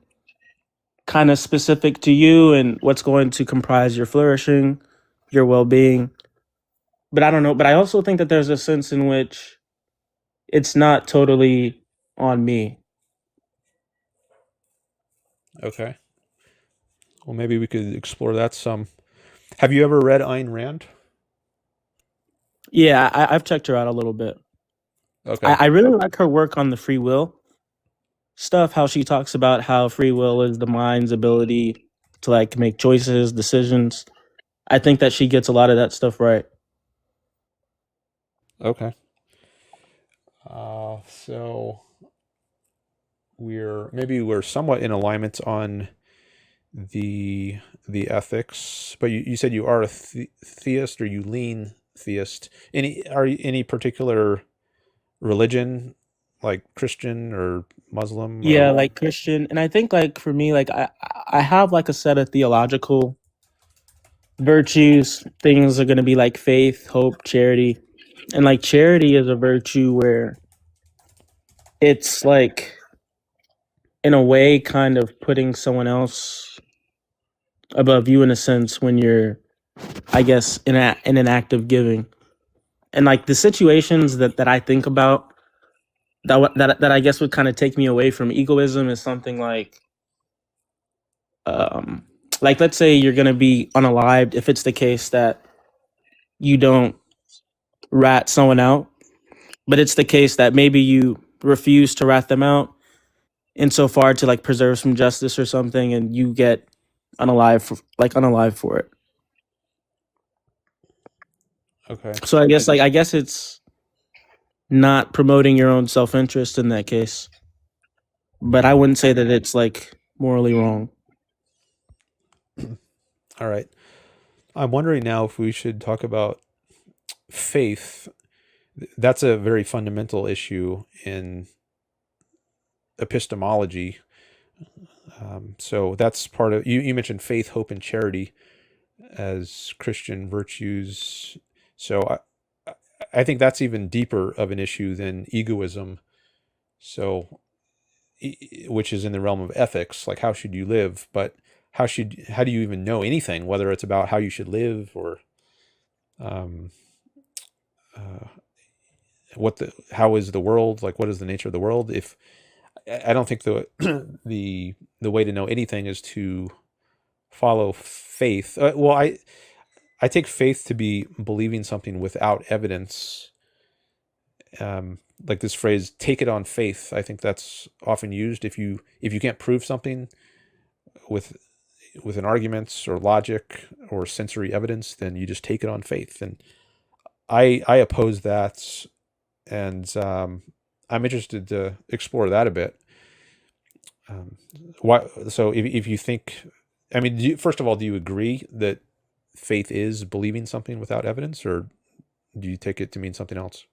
kind of specific to you and what's going to comprise your flourishing, your well-being. But I don't know. But I also think that there's a sense in which it's not totally on me. Okay. Well, maybe we could explore that some. Have you ever read Ayn Rand? Yeah, I've checked her out a little bit. Okay. I really like her work on the free will. stuff, how she talks about how free will is the mind's ability to like make choices, decisions. I think that she gets a lot of that stuff right. Okay. So we're somewhat in alignment on the ethics, but you said you are a theist, or you lean theist. Any particular religion, like Christian or Muslim, Yeah, or like Christian, and I think like for me, like I have like a set of theological virtues. Things are gonna be like faith, hope, charity, and like charity is a virtue where it's like in a way kind of putting someone else above you in a sense when you're, I guess, in an act of giving. And like the situations that I think about that I guess would kind of take me away from egoism is something um like let's say you're gonna be unalived. If it's the case that you don't rat someone out, but it's the case that maybe you refuse to rat them out insofar to like preserve some justice or something, and you get unalive for it. okay, So I guess it's not promoting your own self-interest in that case, but I wouldn't say that it's like morally wrong. all right. I'm wondering now if we should talk about faith. That's a very fundamental issue in epistemology. So that's part of you mentioned faith, hope, and charity as Christian virtues. So I think that's even deeper of an issue than egoism. So, which is in the realm of ethics, like how should you live? But how do you even know anything, whether it's about how you should live, or um, uh, how is the world, like what is the nature of the world? If I don't think the way to know anything is to follow faith. Well, I take faith to be believing something without evidence. Like this phrase, "take it on faith." I think that's often used if you can't prove something with an arguments or logic or sensory evidence, then you just take it on faith. And I oppose that, and I'm interested to explore that a bit. Why? So if you think, I mean, first of all, do you agree that faith is believing something without evidence, or do you take it to mean something else?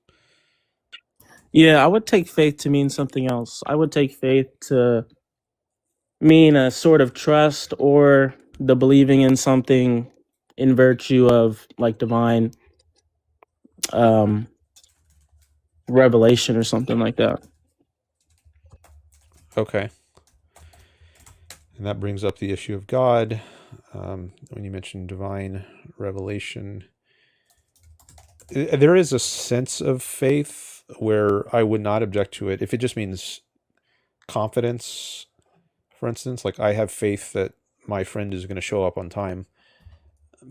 Yeah, I would take faith to mean something else. I would take faith to mean a sort of trust or the believing in something in virtue of like divine um revelation or something like that. Okay. And that brings up the issue of God. When you mentioned divine revelation, there is a sense of faith where I would not object to it if it just means confidence. For instance, like I have faith that my friend is going to show up on time.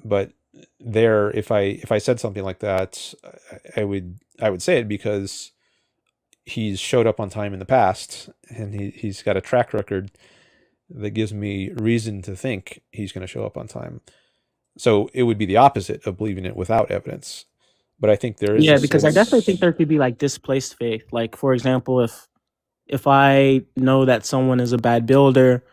But there, if I said something like that, I would say it because he's showed up on time in the past, and he's got a track record that gives me reason to think he's going to show up on time. So it would be the opposite of believing it without evidence. But I think there is a Yeah, because I definitely think sense. there could be like displaced faith. Like for example, if I know that someone is a bad builder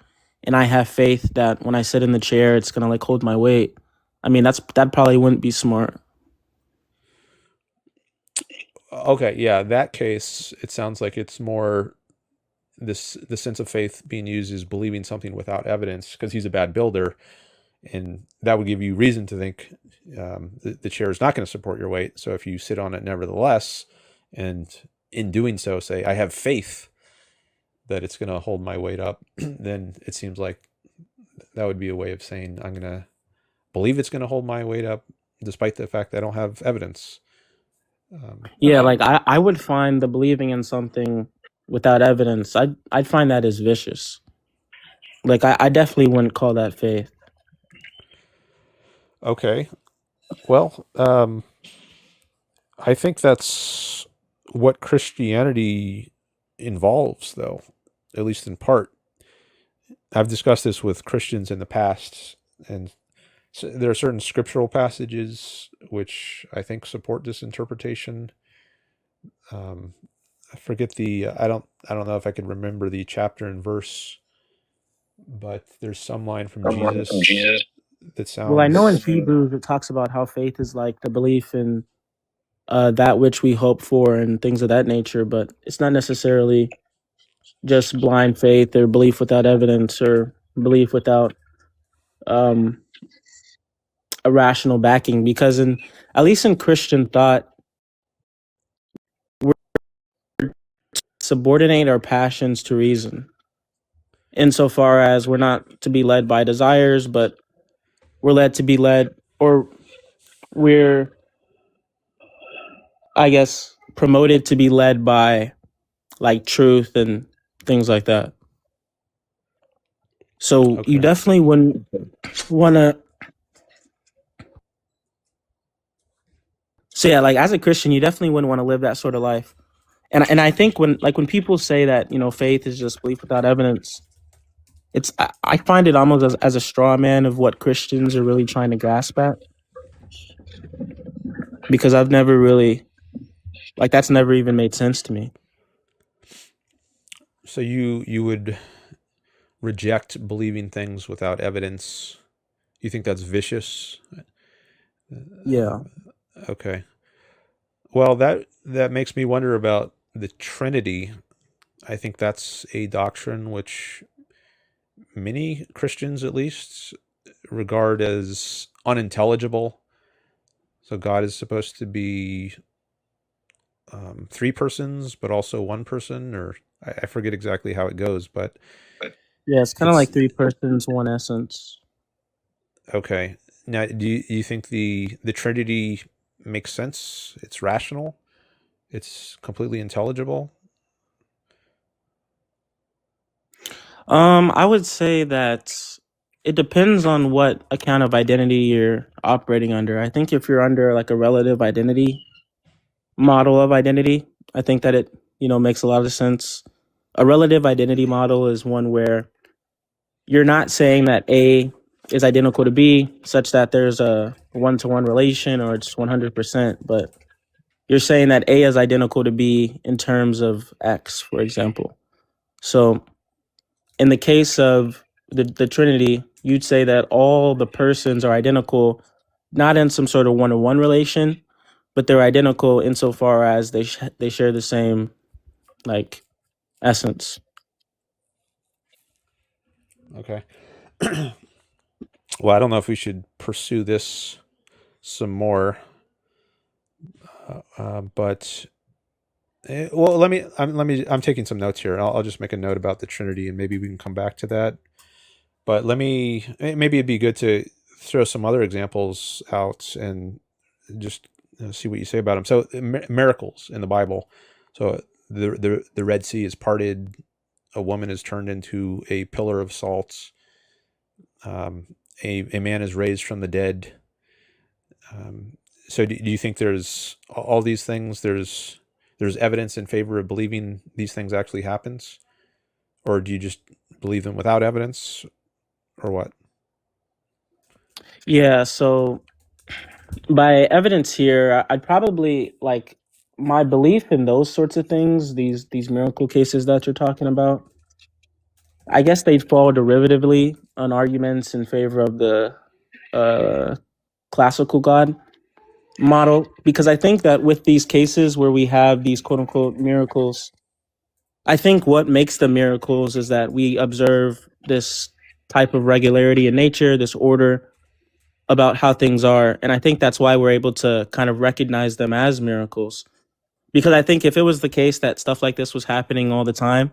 and I have faith that when I sit in the chair it's gonna like hold my weight. I mean that probably wouldn't be smart. Okay, yeah, that case, it sounds like it's more the sense of faith being used is believing something without evidence because he's a bad builder, and that would give you reason to think the chair is not going to support your weight. So if you sit on it nevertheless, and in doing so say, I have faith that it's going to hold my weight up, then it seems like that would be a way of saying I'm going to believe it's going to hold my weight up despite the fact that I don't have evidence. Yeah, like I would find the believing in something without evidence, I'd find that as vicious. Like I definitely wouldn't call that faith. Okay, well, I think that's what Christianity involves, though. at least in part. I've discussed this with Christians in the past, and so there are certain scriptural passages which I think support this interpretation. I forget the I don't know if I can remember the chapter and verse, but there's some line from Jesus that Well, I know in sounds Hebrews it talks about how faith is like the belief in that which we hope for and things of that nature, but it's not necessarily just blind faith or belief without evidence or belief without um, a rational backing. Because in at least in Christian thought, we're subordinate our passions to reason, insofar as we're not to be led by desires, but we're led to be led, or we're, I guess, promoted to be led by like truth and things like that. So you okay. definitely wouldn't want to. So yeah, like as a Christian, you definitely wouldn't want to live that sort of life. And I think when people say that faith is just belief without evidence, I find it almost as a straw man of what Christians are really trying to grasp at. Because I've never really that's never even made sense to me. So you would reject believing things without evidence. You think that's vicious? Yeah. Okay. Well, that makes me wonder about the Trinity. I think that's a doctrine which many Christians, at least, regard as unintelligible. So God is supposed to be three persons, but also one person, or I forget exactly how it goes, but Yeah, it's kind of it's like three persons, one essence. okay. Now, do you think the Trinity makes sense? It's rational. It's completely intelligible. I would say that it depends on what account of identity you're operating under. I think if you're under like a relative identity model of identity, I think that it, makes a lot of sense. A relative identity model is one where you're not saying that A is identical to B such that there's a one-to-one relation or it's 100%, but you're saying that A is identical to B in terms of X, for example. So in the case of the Trinity, you'd say that all the persons are identical, not in some sort of one-to-one relation, but they're identical insofar as they share the same like essence. Okay. Well, I don't know if we should pursue this some more, but well, I'm taking some notes here. I'll just make a note about the Trinity, and maybe we can come back to that. But maybe it'd be good to throw some other examples out and just see what you say about them. So miracles in the Bible. So the Red Sea is parted. A woman is turned into a pillar of salt. A man is raised from the dead. So do you think there's all these things? There's evidence in favor of believing these things actually happens, or do you just believe them without evidence, or what? Yeah, so by evidence here, I'd probably like my belief in those sorts of things, these miracle cases that you're talking about. I guess they'd fall derivatively on arguments in favor of the uh, classical God model, because I think that with these cases where we have these quote unquote miracles, I think what makes them miracles is that we observe this type of regularity in nature, this order about how things are. And I think that's why we're able to kind of recognize them as miracles. Because I think if it was the case that stuff like this was happening all the time,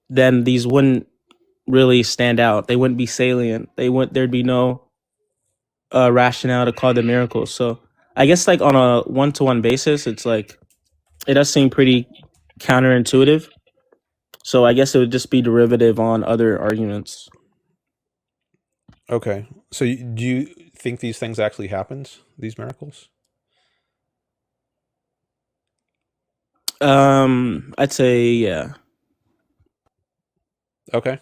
then these wouldn't really stand out. They wouldn't be salient. There'd be no rationale to call them miracles. So I guess like on a one-to-one basis, it's like it does seem pretty counterintuitive. So I guess it would just be derivative on other arguments. Okay. So do you think these things actually happened? These miracles? I'd say yeah. Okay.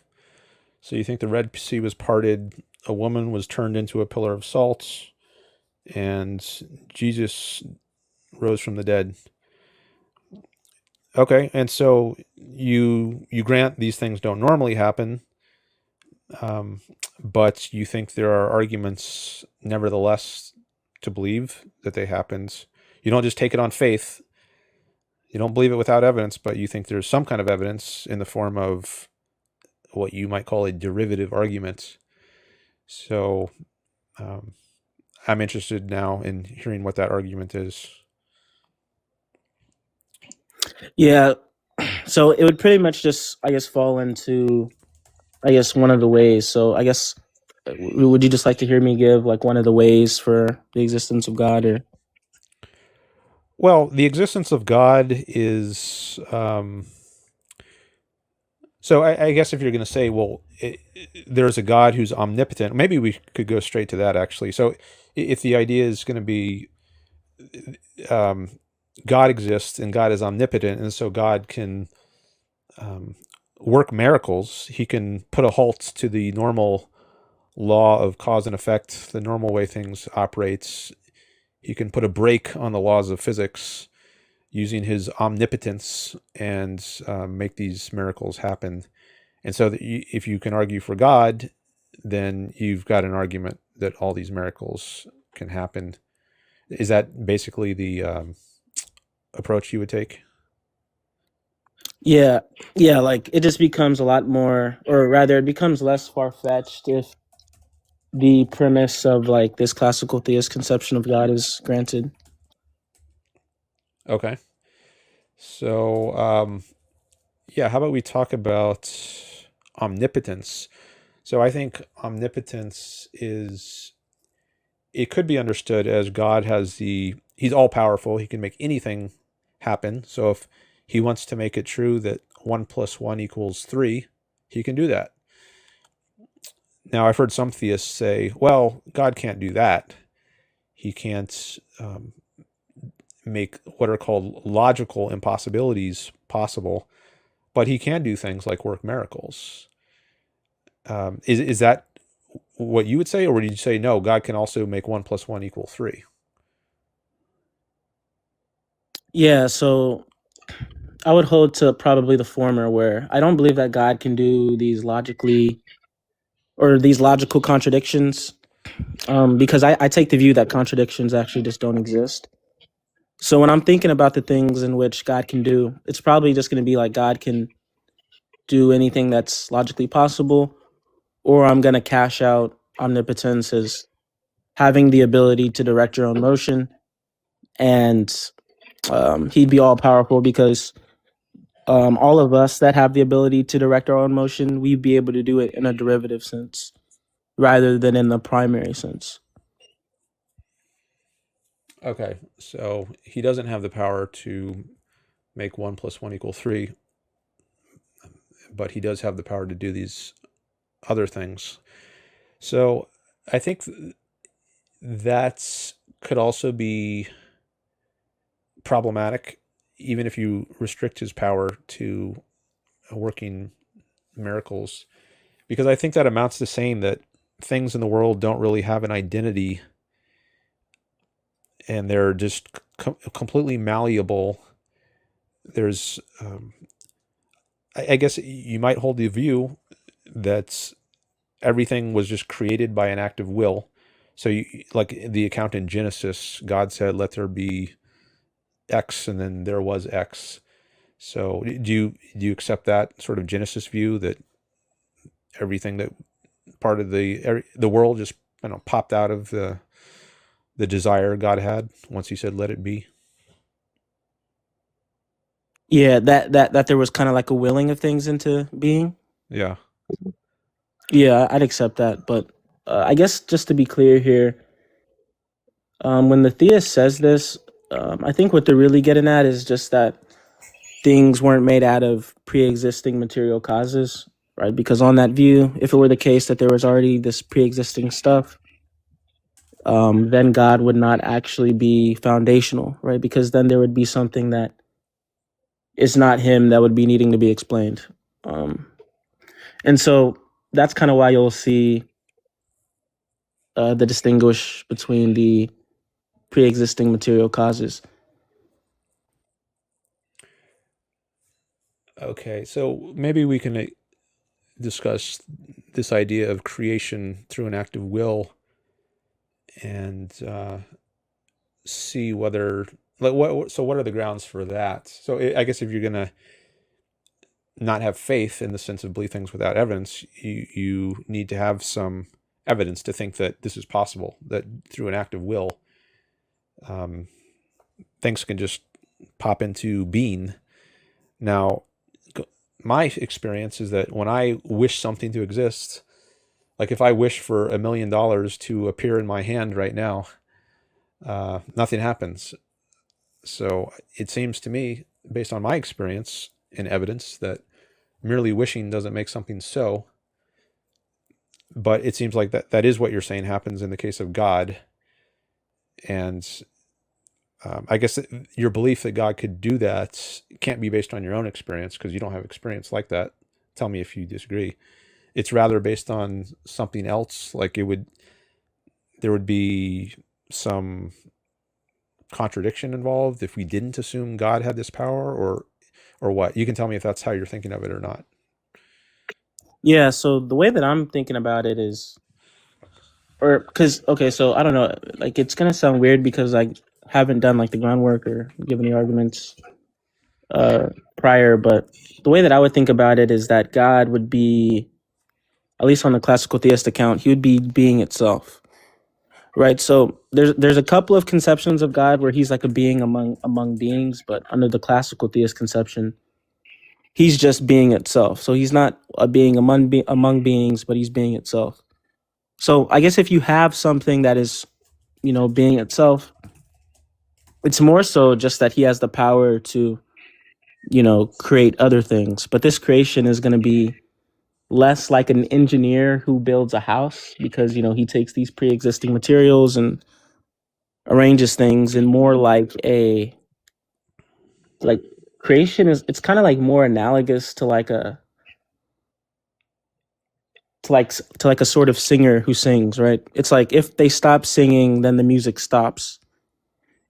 So you think the Red Sea was parted, a woman was turned into a pillar of salt, and Jesus rose from the dead. Okay, and so you grant these things don't normally happen, um, but you think there are arguments, nevertheless, to believe that they happened. You don't just take it on faith. You don't believe it without evidence, but you think there's some kind of evidence in the form of what you might call a derivative argument. So I'm interested now in hearing what that argument is. Yeah, so it would pretty much just, I guess, fall into, I guess, one of the ways. So I guess, would you just like to hear me give like one of the ways for the existence of God, or? Well, the existence of God is. So I guess if you're going to say, well, there's a God who's omnipotent, maybe we could go straight to that actually. So if the idea is going to be God exists and God is omnipotent, and so God can work miracles, he can put a halt to the normal law of cause and effect, the normal way things operates. He can put a brake on the laws of physics using his omnipotence and make these miracles happen. And so that if you can argue for God, then you've got an argument that all these miracles can happen. Is that basically the approach you would take? Yeah, yeah, like it just becomes a lot more, or rather, it becomes less far fetched if the premise of like this classical theist conception of God is granted. Okay. So, yeah, how about we talk about omnipotence? So I think omnipotence is, it could be understood as God has he's all powerful. He can make anything happen. So if he wants to make it true that 1 + 1 = 3, he can do that. Now, I've heard some theists say, well, God can't do that. He can't make what are called logical impossibilities possible, but he can do things like work miracles. Is that what you would say, or would you say no? God can also make 1 + 1 = 3. Yeah, so I would hold to probably the former, where I don't believe that God can do these logically or these logical contradictions, because I take the view that contradictions actually just don't exist. So when I'm thinking about the things in which God can do, it's probably just going to be like God can do anything that's logically possible, or I'm going to cash out omnipotence as having the ability to direct your own motion, and he'd be all powerful because all of us that have the ability to direct our own motion, we'd be able to do it in a derivative sense rather than in the primary sense. Okay, so he doesn't have the power to make 1 + 1 = 3, but he does have the power to do these other things. So I think that could also be problematic, even if you restrict his power to working miracles, because I think that amounts to saying that things in the world don't really have an identity and they're just completely malleable. There's, I guess you might hold the view that everything was just created by an act of will. So, like the account in Genesis, God said, "Let there be X," and then there was X. So, do you accept that sort of Genesis view that everything that part of the world just popped out of the desire God had once He said, "Let it be"? Yeah, that there was kind of like a willing of things into being. Yeah. Yeah, I'd accept that, but I guess just to be clear here, when the theist says this, I think what they're really getting at is just that things weren't made out of pre-existing material causes, right? Because on that view, if it were the case that there was already this pre-existing stuff, then God would not actually be foundational, right? Because then there would be something that is not him that would be needing to be explained. And so that's kind of why you'll see the distinguish between the pre-existing material causes. Okay, so maybe we can discuss this idea of creation through an act of will and see whether what are the grounds for that. So I guess if you're gonna not have faith in the sense of believe things without evidence, you need to have some evidence to think that this is possible, that through an act of will things can just pop into being. Now my experience is that when I wish something to exist, like if I wish for $1 million to appear in my hand right now, nothing happens. So it seems to me, based on my experience and evidence, that merely wishing doesn't make something so. But it seems like that is what you're saying happens in the case of God. And I guess your belief that God could do that can't be based on your own experience, because you don't have experience like that. Tell me if you disagree. It's rather based on something else. Like there would be some contradiction involved if we didn't assume God had this power, or what? You can tell me if that's how you're thinking of it or not. Yeah, so the way that I'm thinking about it is, or because okay, so I don't know, like it's gonna sound weird because I haven't done like the groundwork or given the arguments prior, but the way that I would think about it is that God would be, at least on the classical theist account, he would be being itself, right? So there's a couple of conceptions of God where he's like a being among beings, but under the classical theist conception, he's just being itself. So he's not a being among beings, but he's being itself. So I guess if you have something that is, being itself, it's more so just that he has the power to, create other things. But this creation is going to be less like an engineer who builds a house because, he takes these pre-existing materials and arranges things, and more like creation it's kind of like more analogous to like a sort of singer who sings, right? It's like if they stop singing, then the music stops.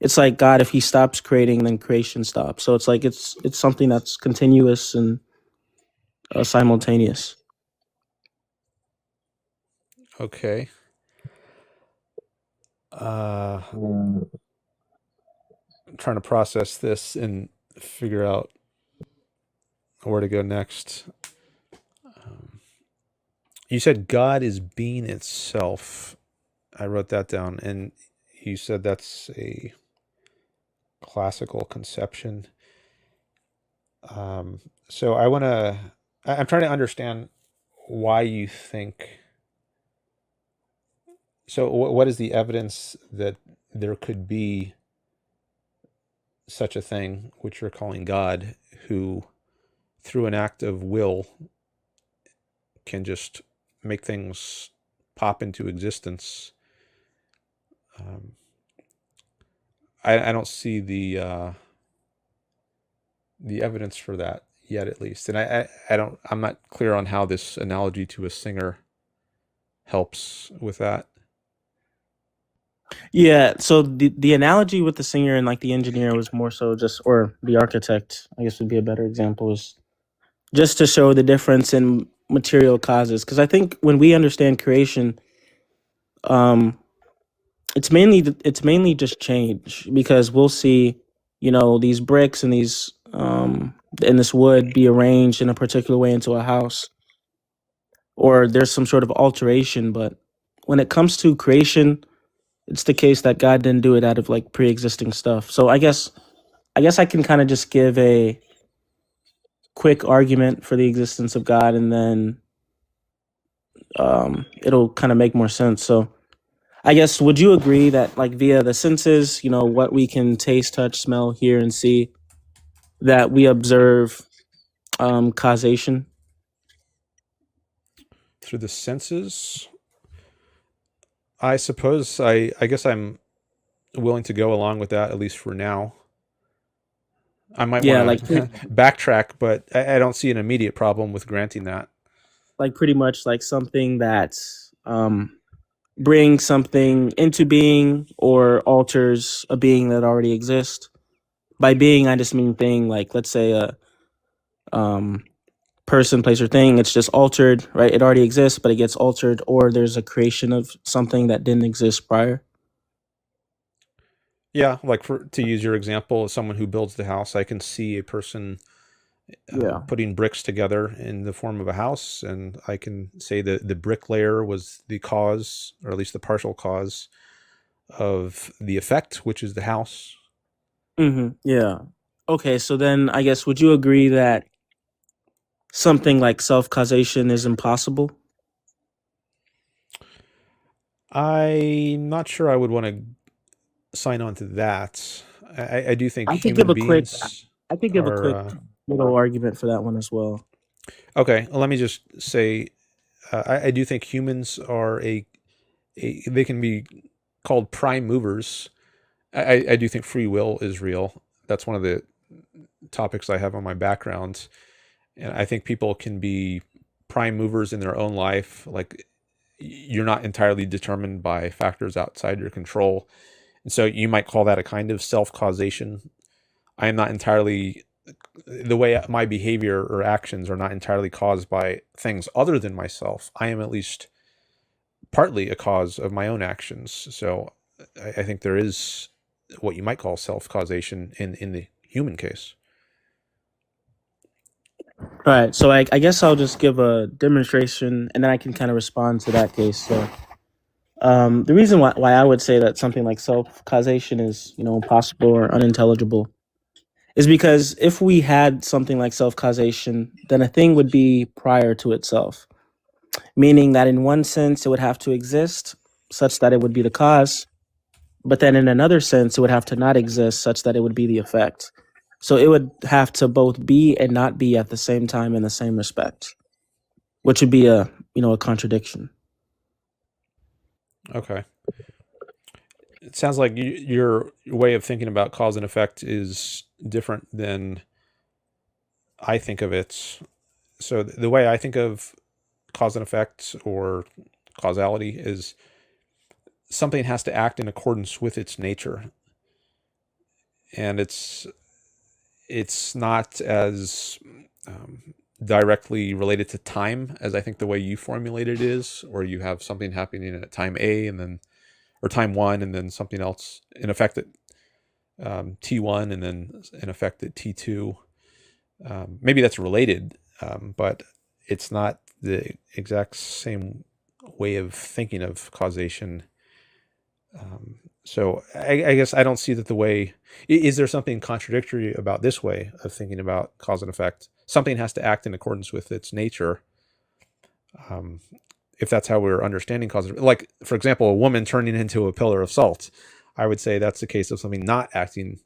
It's like God, if he stops creating, then creation stops. So it's like it's something that's continuous and simultaneous. Okay. I'm trying to process this and figure out where to go next. You said God is being itself. I wrote that down, and you said that's a classical conception. So I'm trying to understand why you think. So what is the evidence that there could be such a thing, which you're calling God, who through an act of will can just make things pop into existence? I don't see the evidence for that yet, at least, and I'm not clear on how this analogy to a singer helps with that. Yeah, so the analogy with the singer and like the engineer was more so just, or the architect, I guess would be a better example, is just to show the difference in material causes. Because I think when we understand creation, it's mainly just change, because we'll see, these bricks and these and this wood be arranged in a particular way into a house, or there's some sort of alteration. But when it comes to creation, it's the case that God didn't do it out of like pre-existing stuff. So I guess I can kind of just give a quick argument for the existence of God, and then it'll kind of make more sense. So I guess, would you agree that like via the senses, what we can taste, touch, smell, hear, and see, that we observe causation? Through the senses, I suppose I guess I'm willing to go along with that, at least for now. I might Yeah, like want to backtrack, but I don't see an immediate problem with granting that. like pretty much like something that brings something into being or alters a being that already exists. By being, I just mean thing. Like let's say a um, person, place, or thing. It's just altered, right? It already exists, but it gets altered, or there's a creation of something that didn't exist prior. Yeah, like to use your example, as someone who builds the house, I can see a person Yeah. putting bricks together in the form of a house, and I can say that the bricklayer was the cause, or at least the partial cause, of the effect, which is the house. Yeah. Okay, so then I guess would you agree that something like self-causation is impossible? I'm not sure I would want to sign on to that. I do think I could give human a quick beings I could give a are quick little argument for that one as well. okay. Let me just say, I do think humans are they can be called prime movers. I do think free will is real. That's one of the topics I have on my background, and I think people can be prime movers in their own life. Like you're not entirely determined by factors outside your control, and so you might call that a kind of self-causation. I am not entirely the way my behavior or actions are not entirely caused by things other than myself. I am at least partly a cause of my own actions. So I think there is what you might call self-causation in the human case. All right, so I guess I'll just give a demonstration and then I can kind of respond to that case. So the reason why I would say that something like self-causation is, impossible or unintelligible is because if we had something like self-causation, then a thing would be prior to itself, meaning that in one sense it would have to exist such that it would be the cause, but then in another sense it would have to not exist such that it would be the effect. So it would have to both be and not be at the same time in the same respect, which would be a contradiction. Okay. It sounds like your way of thinking about cause and effect is different than I think of it. So the way I think of cause and effect or causality is something has to act in accordance with its nature, and it's not as directly related to time as I think the way you formulated it is, or you have something happening at time A and then or time one and then something else in effect at T1 and then in effect at T2. Maybe that's related, but it's not the exact same way of thinking of causation. So I guess I don't see that the way. Is there something contradictory about this way of thinking about cause and effect? Something has to act in accordance with its nature. Um, if that's how we're understanding cause, like for example, a woman turning into a pillar of salt, I would say that's the case of something not acting.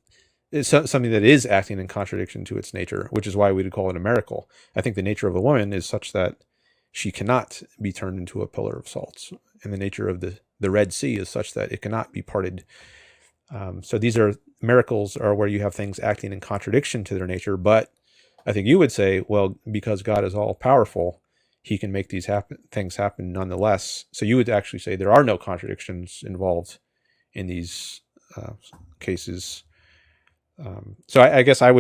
It's something that is acting in contradiction to its nature, which is why we would call it a miracle. I think the nature of a woman is such that she cannot be turned into a pillar of salt, and the nature of the Red Sea is such that it cannot be parted. So these are miracles, are where you have things acting in contradiction to their nature. But I think you would say, well, because God is all powerful, He can make these things happen nonetheless. So you would actually say there are no contradictions involved in these cases. So I guess I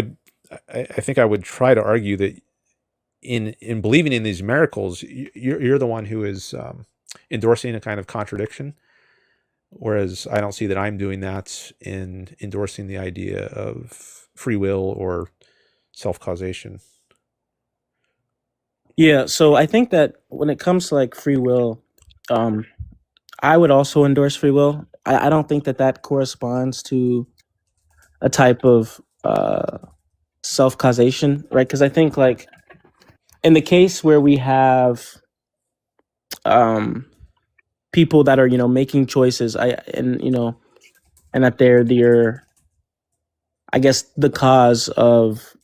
think I would try to argue that in believing in these miracles, you're the one who is endorsing a kind of contradiction, whereas I don't see that I'm doing that in endorsing the idea of free will or self-causation. Yeah, so I think that when it comes to like free will, I would also endorse free will. I don't think that corresponds to a type of self causation, right? Because I think like in the case where we have um, people that are making choices, and that they're I guess the cause of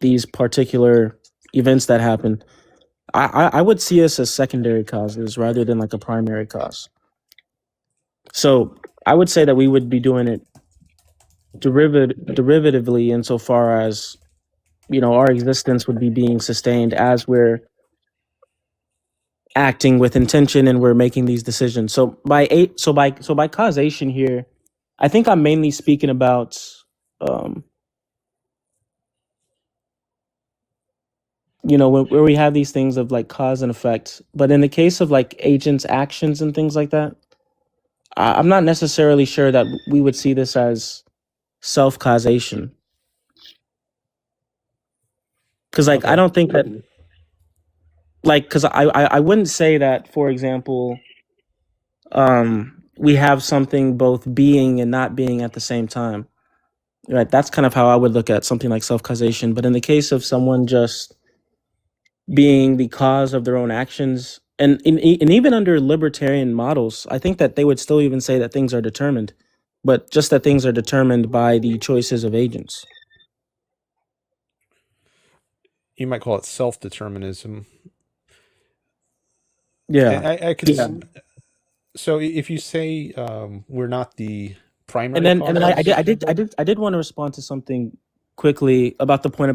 these particular events that happen. I would see us as secondary causes rather than like a primary cause. So I would say that we would be doing it derivatively insofar as our existence would be being sustained as we're acting with intention and we're making these decisions. So by causation here, I think I'm mainly speaking about where we have these things of like cause and effect. But in the case of like agents' actions and things like that, I'm not necessarily sure that we would see this as self-causation. Because like I Okay. don't think that like because I wouldn't say that, for example, we have something both being and not being at the same time. Right. That's kind of how I would look at something like self-causation. But in the case of someone just being the cause of their own actions, and even under libertarian models, I think that they would still even say that things are determined, but just that things are determined by the choices of agents. You might call it self-determinism. Yeah. I could. Yeah. So if you say we're not the And primary then causes, I did want to respond to something quickly about the point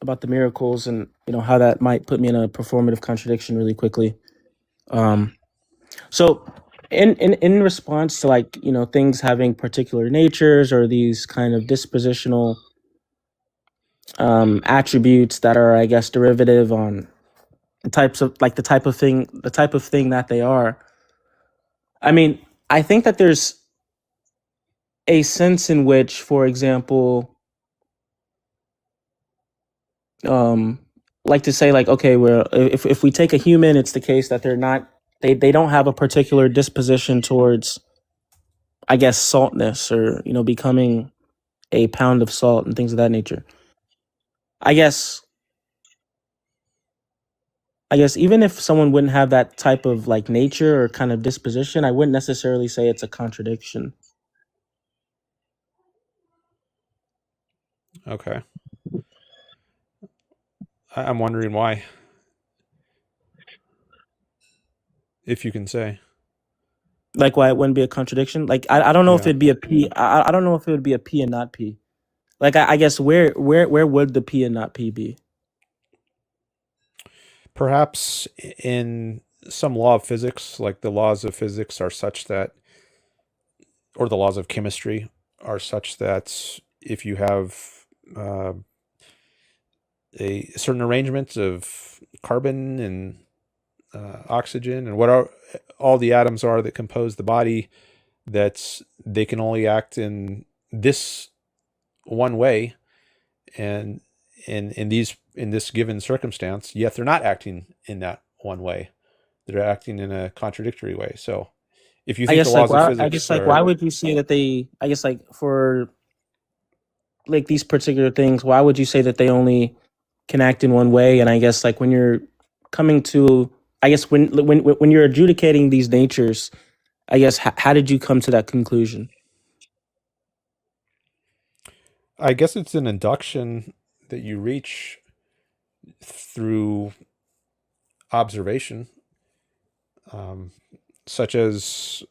about the miracles and how that might put me in a performative contradiction really quickly. So in response to like things having particular natures or these kind of dispositional attributes that are, I guess, derivative on the type of thing that they are. I mean, I think that there's a sense in which, for example, like to say like, okay, we're if we take a human, it's the case that they don't have a particular disposition towards, I guess, saltness or becoming a pound of salt and things of that nature. I guess even if someone wouldn't have that type of like nature or kind of disposition, I wouldn't necessarily say it's a contradiction. okay. I'm wondering why, if you can say. Like why it wouldn't be a contradiction? Like I don't know if Yeah. it'd be a P. I don't know if it would be a P and not P. Like I guess where would the P and not P be? Perhaps in some law of physics, like the laws of physics are such that, or the laws of chemistry are such that if you have uh, a certain arrangement of carbon and oxygen and what are all the atoms are that compose the body, that they can only act in this one way, and in this given circumstance, yet they're not acting in that one way. They're acting in a contradictory way. So if you I think the guess like laws of why I guess physics like are why would you say that they I guess like for like these particular things, why would you say that they only can act in one way? And I guess like when you're coming to I guess when you're adjudicating these natures, I guess how did you come to that conclusion? I guess it's an induction that you reach through observation, um, such as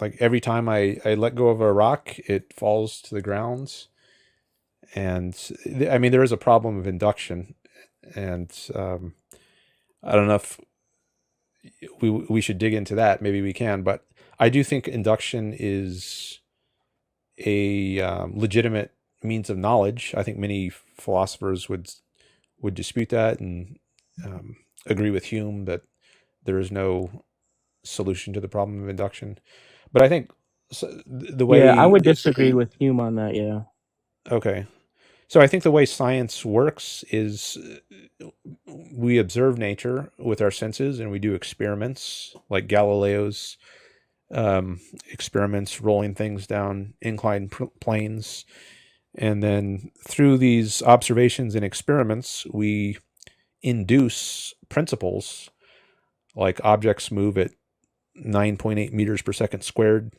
like every time I let go of a rock, it falls to the ground. And I mean, there is a problem of induction, and I don't know if we should dig into that. Maybe we can, but I do think induction is a legitimate means of knowledge. I think many philosophers would dispute that and agree with Hume that there is no solution to the problem of induction. But I think the Yeah, I way would disagree with Hume on that. Yeah. okay, so I think the way science works is we observe nature with our senses and we do experiments like Galileo's experiments rolling things down inclined planes. And then through these observations and experiments, we induce principles like objects move at 9.8 meters per second squared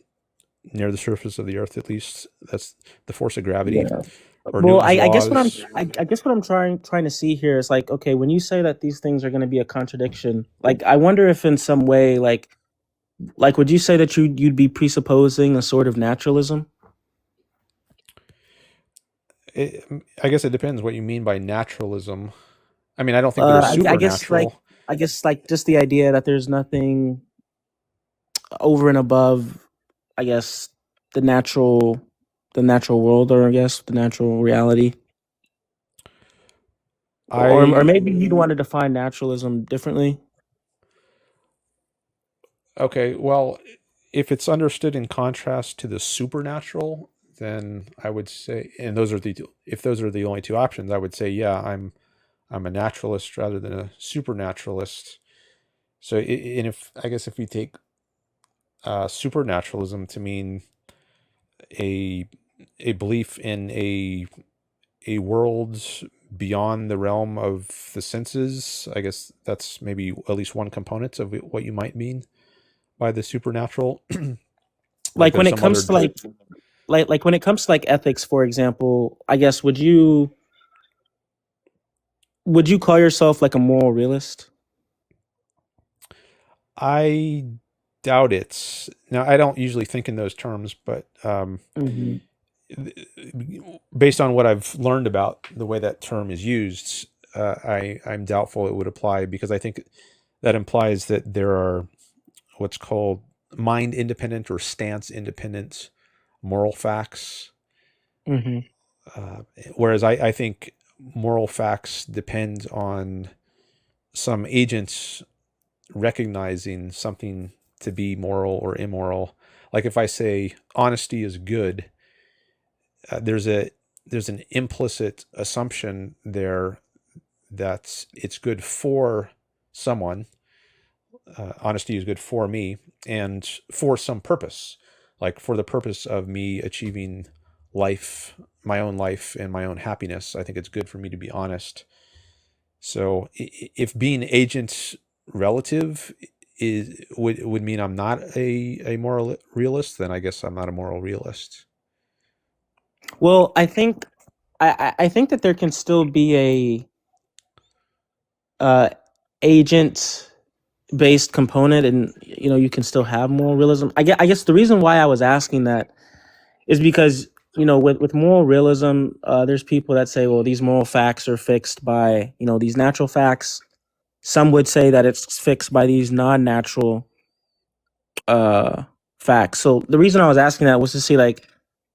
near the surface of the earth, at least. That's the force of gravity Yeah. or Well, Newton's I guess laws. I guess what I'm trying to see here is like, okay, when you say that these things are going to be a contradiction, like I wonder if in some way, like would you say that you'd be presupposing a sort of naturalism? I guess it depends what you mean by naturalism. I mean, I don't think they're I guess like supernatural. I guess like just the idea that there's nothing over and above, I guess, the natural world, or I guess the natural reality. Or I maybe you'd want to define naturalism differently. Okay, well, if it's understood in contrast to the supernatural, then I would say, and those are the if those are the only two options, I would say, yeah, I'm a naturalist rather than a supernaturalist. So, and if I guess if we take supernaturalism to mean a a belief in a world beyond the realm of the senses, I guess that's maybe at least one component of what you might mean by the supernatural. Like Like when there's it some other comes to like when it comes to like ethics, for example, I guess would you call yourself like a moral realist? I doubt it. Now, I don't usually think in those terms, but Hmm. based on what I've learned about the way that term is used, I'm doubtful it would apply because I think that implies that there are what's called mind independent or stance independent moral facts. Hmm. Uh, Whereas I think moral facts depend on some agents recognizing something to be moral or immoral. Like if I say honesty is good, there's an implicit assumption there that it's good for someone. Honesty is good for me and for some purpose, like for the purpose of me achieving life, my own life, and my own happiness. I think it's good for me to be honest. So if being agent relative would mean I'm not a moral realist, then I guess I'm not a moral realist. Well, I think that there can still be a agent based component, and you can still have moral realism. I guess the reason why I was asking that is because with moral realism, there's people that say, well, these moral facts are fixed by these natural facts. Some would say that it's fixed by these non-natural uh facts. So the reason I was asking that was to see, like,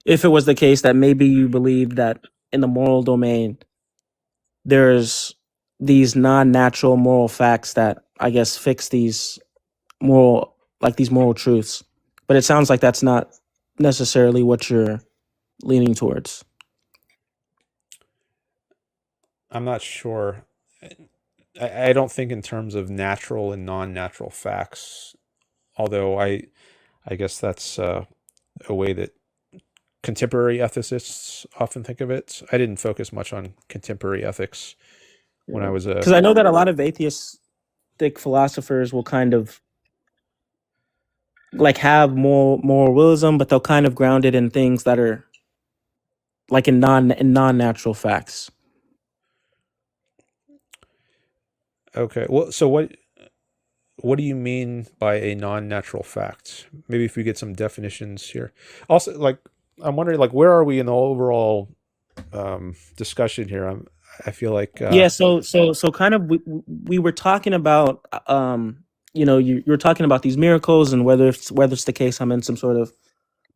if it was the case that maybe you believe that in the moral domain there's these non-natural moral facts that I guess fix these moral truths. But it sounds like that's not necessarily what you're leaning towards. I'm not sure. I don't think in terms of natural and non-natural facts, although I guess that's a way that contemporary ethicists often think of it. I didn't focus much on contemporary ethics when I was a Because I know that a lot of atheistic philosophers will kind of like have moral realism, but they'll kind of ground it in things that are like in non-natural facts. okay. Well, so what do you mean by a non-natural fact? Maybe if we get some definitions here. Also, like I'm wondering, like where are we in the overall discussion here? I feel like Yeah, so kind of we were talking about you were talking about these miracles and whether it's the case I'm in some sort of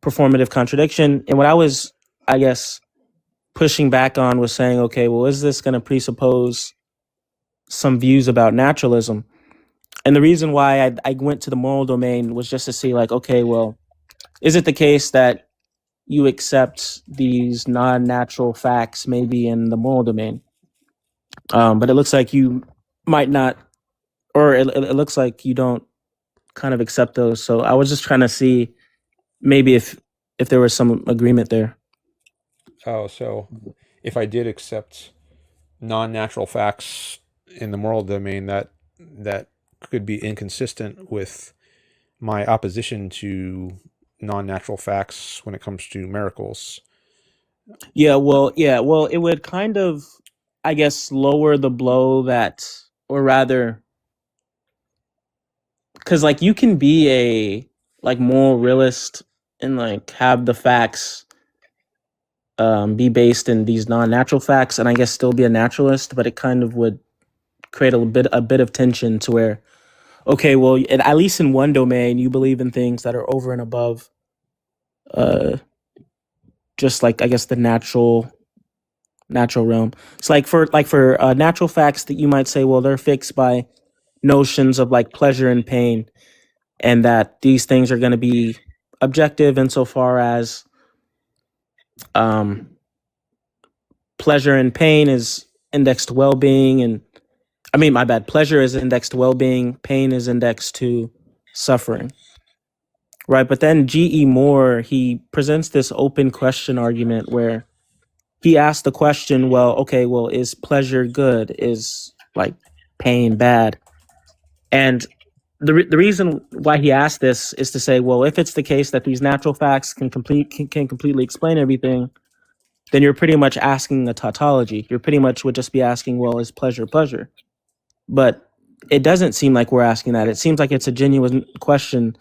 performative contradiction. And what I was, I guess, pushing back on was saying, okay, well, is this going to presuppose some views about naturalism? And the reason why I went to the moral domain was just to see, like, okay, well, is it the case that you accept these non-natural facts maybe in the moral domain? But it looks like you might not, or it looks like you don't kind of accept those. So I was just trying to see maybe if there was some agreement there. oh, so if I did accept non-natural facts in the moral domain, that could be inconsistent with my opposition to non-natural facts when it comes to miracles. Yeah, well, it would kind of, I guess, lower the blow that, or rather, because like you can be a like moral realist and like have the facts be based in these non-natural facts, and I guess still be a naturalist, but it kind of would create a bit of tension to where, okay, well, at least in one domain, you believe in things that are over and above, just like I guess the natural realm. It's like for natural facts that you might say, well, they're fixed by notions of like pleasure and pain, and that these things are going to be objective insofar as pleasure and pain is indexed to well-being, and I mean, my bad. Pleasure is indexed to well-being. Pain is indexed to suffering. Right. But then G.E. Moore, he presents this open question argument where he asks the question, well, okay, well, is pleasure good? Is like pain bad? And the reason why he asked this is to say, well, if it's the case that these natural facts can completely explain everything, then you're pretty much asking a tautology. You're pretty much would just be asking, well, is pleasure pleasure? But it doesn't seem like we're asking that. It seems like it's a genuine question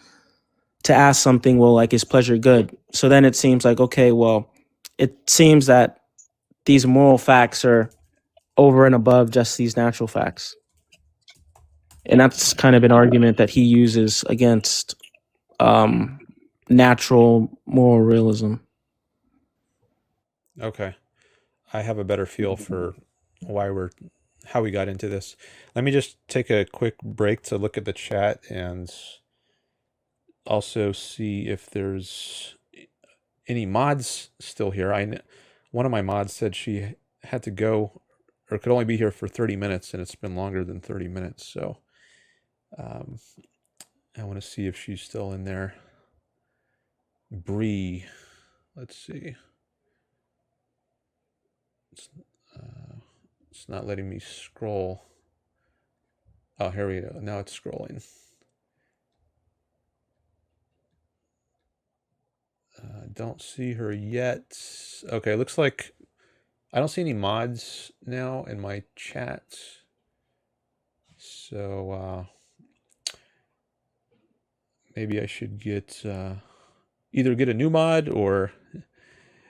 to ask something, well, like, is pleasure good? So then it seems like, okay, well, it seems that these moral facts are over and above just these natural facts. And that's kind of an argument that he uses against natural moral realism. Okay. I have a better feel for how we got into this. Let me just take a quick break to look at the chat and also see if there's any mods still here. One of my mods said she had to go or could only be here for 30 minutes, and it's been longer than 30 minutes. So I want to see if she's still in there. Bree, let's see. It's not letting me scroll. Oh, here we go. Now it's scrolling. Don't see her yet. Okay, looks like I don't see any mods now in my chat. So maybe I should either get a new mod or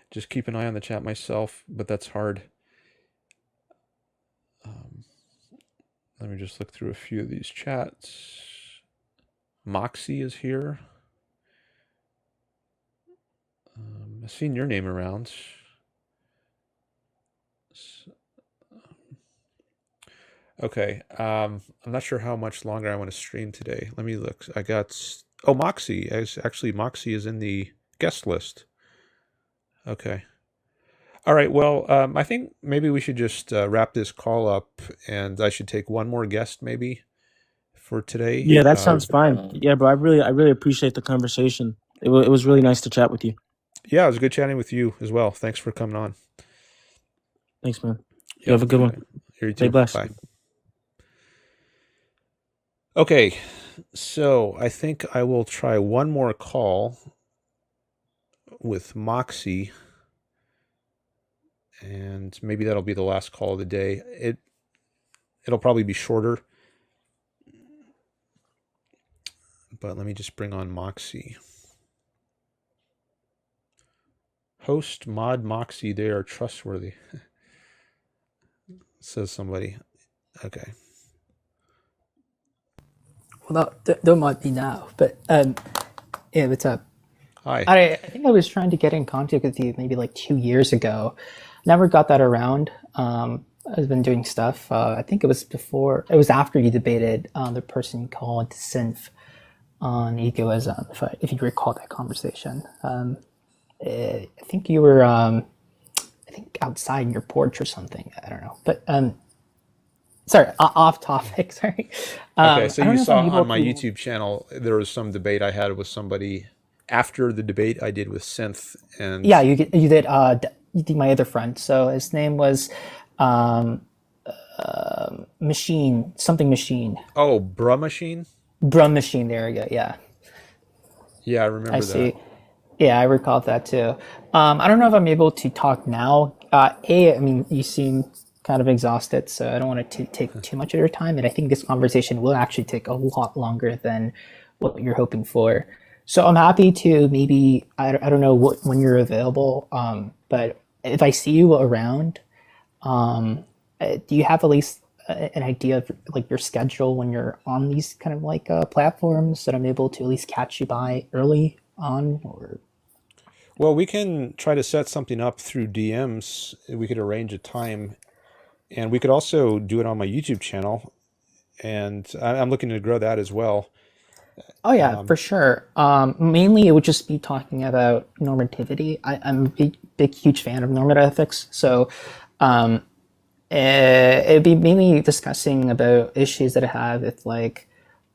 just keep an eye on the chat myself, but that's hard. Let me just look through a few of these chats. Moxie is here. I've seen your name around. Okay. I'm not sure how much longer I want to stream today. Let me look. Moxie. Actually, Moxie is in the guest list. Okay. All right. Well, I think maybe we should just wrap this call up, and I should take one more guest maybe for today. Yeah, that sounds fine. Yeah, bro. I really appreciate the conversation. It was really nice to chat with you. Yeah, it was good chatting with you as well. Thanks for coming on. Thanks, man. You have a good one. You too. Stay blessed. Bye. Okay, so I think I will try one more call with Moxie, and maybe that'll be the last call of the day. It'll probably be shorter, but let me just bring on Moxie. Host mod Moxie, they are trustworthy, says somebody. Okay. Well, don't mod me now, but yeah, what's up? Hi. I think I was trying to get in contact with you maybe like 2 years ago. Never got that around. I've been doing stuff. I think it was after you debated the person called Synth on egoism, if you recall that conversation. I think you were, outside in your porch or something. I don't know, but sorry, off topic. Sorry. Okay, so you saw on my YouTube channel there was some debate I had with somebody after the debate I did with Synth, and yeah, you did. You did my other friend. So his name was Machine. Oh, Bruh Machine. Bruh Machine. There we go. Yeah. Yeah, I remember that. I see. Yeah, I recall that too. I don't know if I'm able to talk now. I mean, you seem kind of exhausted, so I don't want to take too much of your time. And I think this conversation will actually take a lot longer than what you're hoping for. So I'm happy to maybe, I don't know when you're available, but if I see you around, do you have at least an idea of like your schedule when you're on these kind of like platforms that I'm able to at least catch you by early on? Or Well, we can try to set something up through DMs. We could arrange a time, and we could also do it on my YouTube channel. And I'm looking to grow that as well. oh yeah, for sure. Mainly it would just be talking about normativity. I'm a big, huge fan of normative ethics. So it'd be mainly discussing about issues that I have with like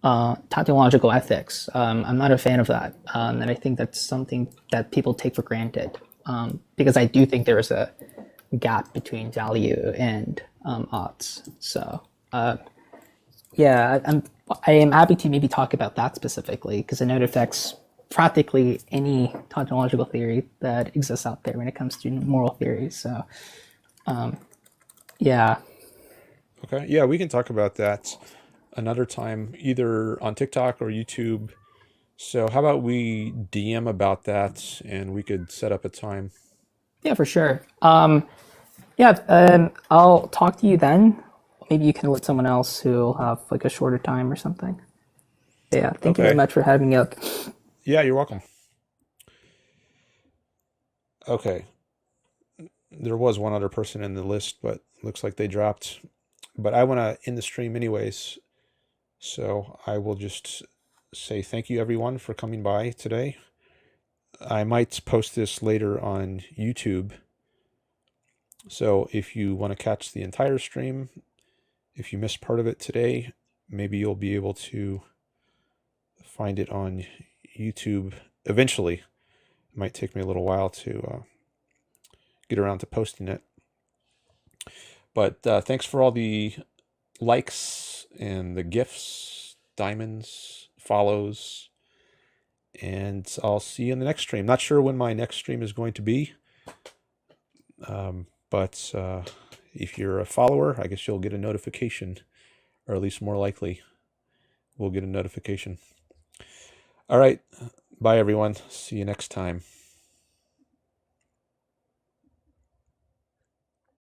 tautological ethics. I'm not a fan of that, and I think that's something that people take for granted, because I do think there is a gap between value and odds. So yeah, I am happy to maybe talk about that specifically because I know it affects practically any tautological theory that exists out there when it comes to moral theory. So yeah. Okay. Yeah, we can talk about that another time, either on TikTok or YouTube. So how about we DM about that and we could set up a time? Yeah, for sure. Yeah, I'll talk to you then. Maybe you can let someone else who'll have like a shorter time or something. Yeah, thank you very Okay. much for having me up. Yeah, you're welcome. Okay. There was one other person in the list, but looks like they dropped. But I want to end the stream anyways. So I will just say thank you everyone for coming by today. I might post this later on YouTube. So if you want to catch the entire stream, if you missed part of it today, maybe you'll be able to find it on YouTube eventually. It might take me a little while to get around to posting it. But thanks for all the likes and the gifts, diamonds, follows, and I'll see you in the next stream. Not sure when my next stream is going to be, but if you're a follower, I guess you'll get a notification, or at least more likely, we'll get a notification. All right. Bye, everyone. See you next time.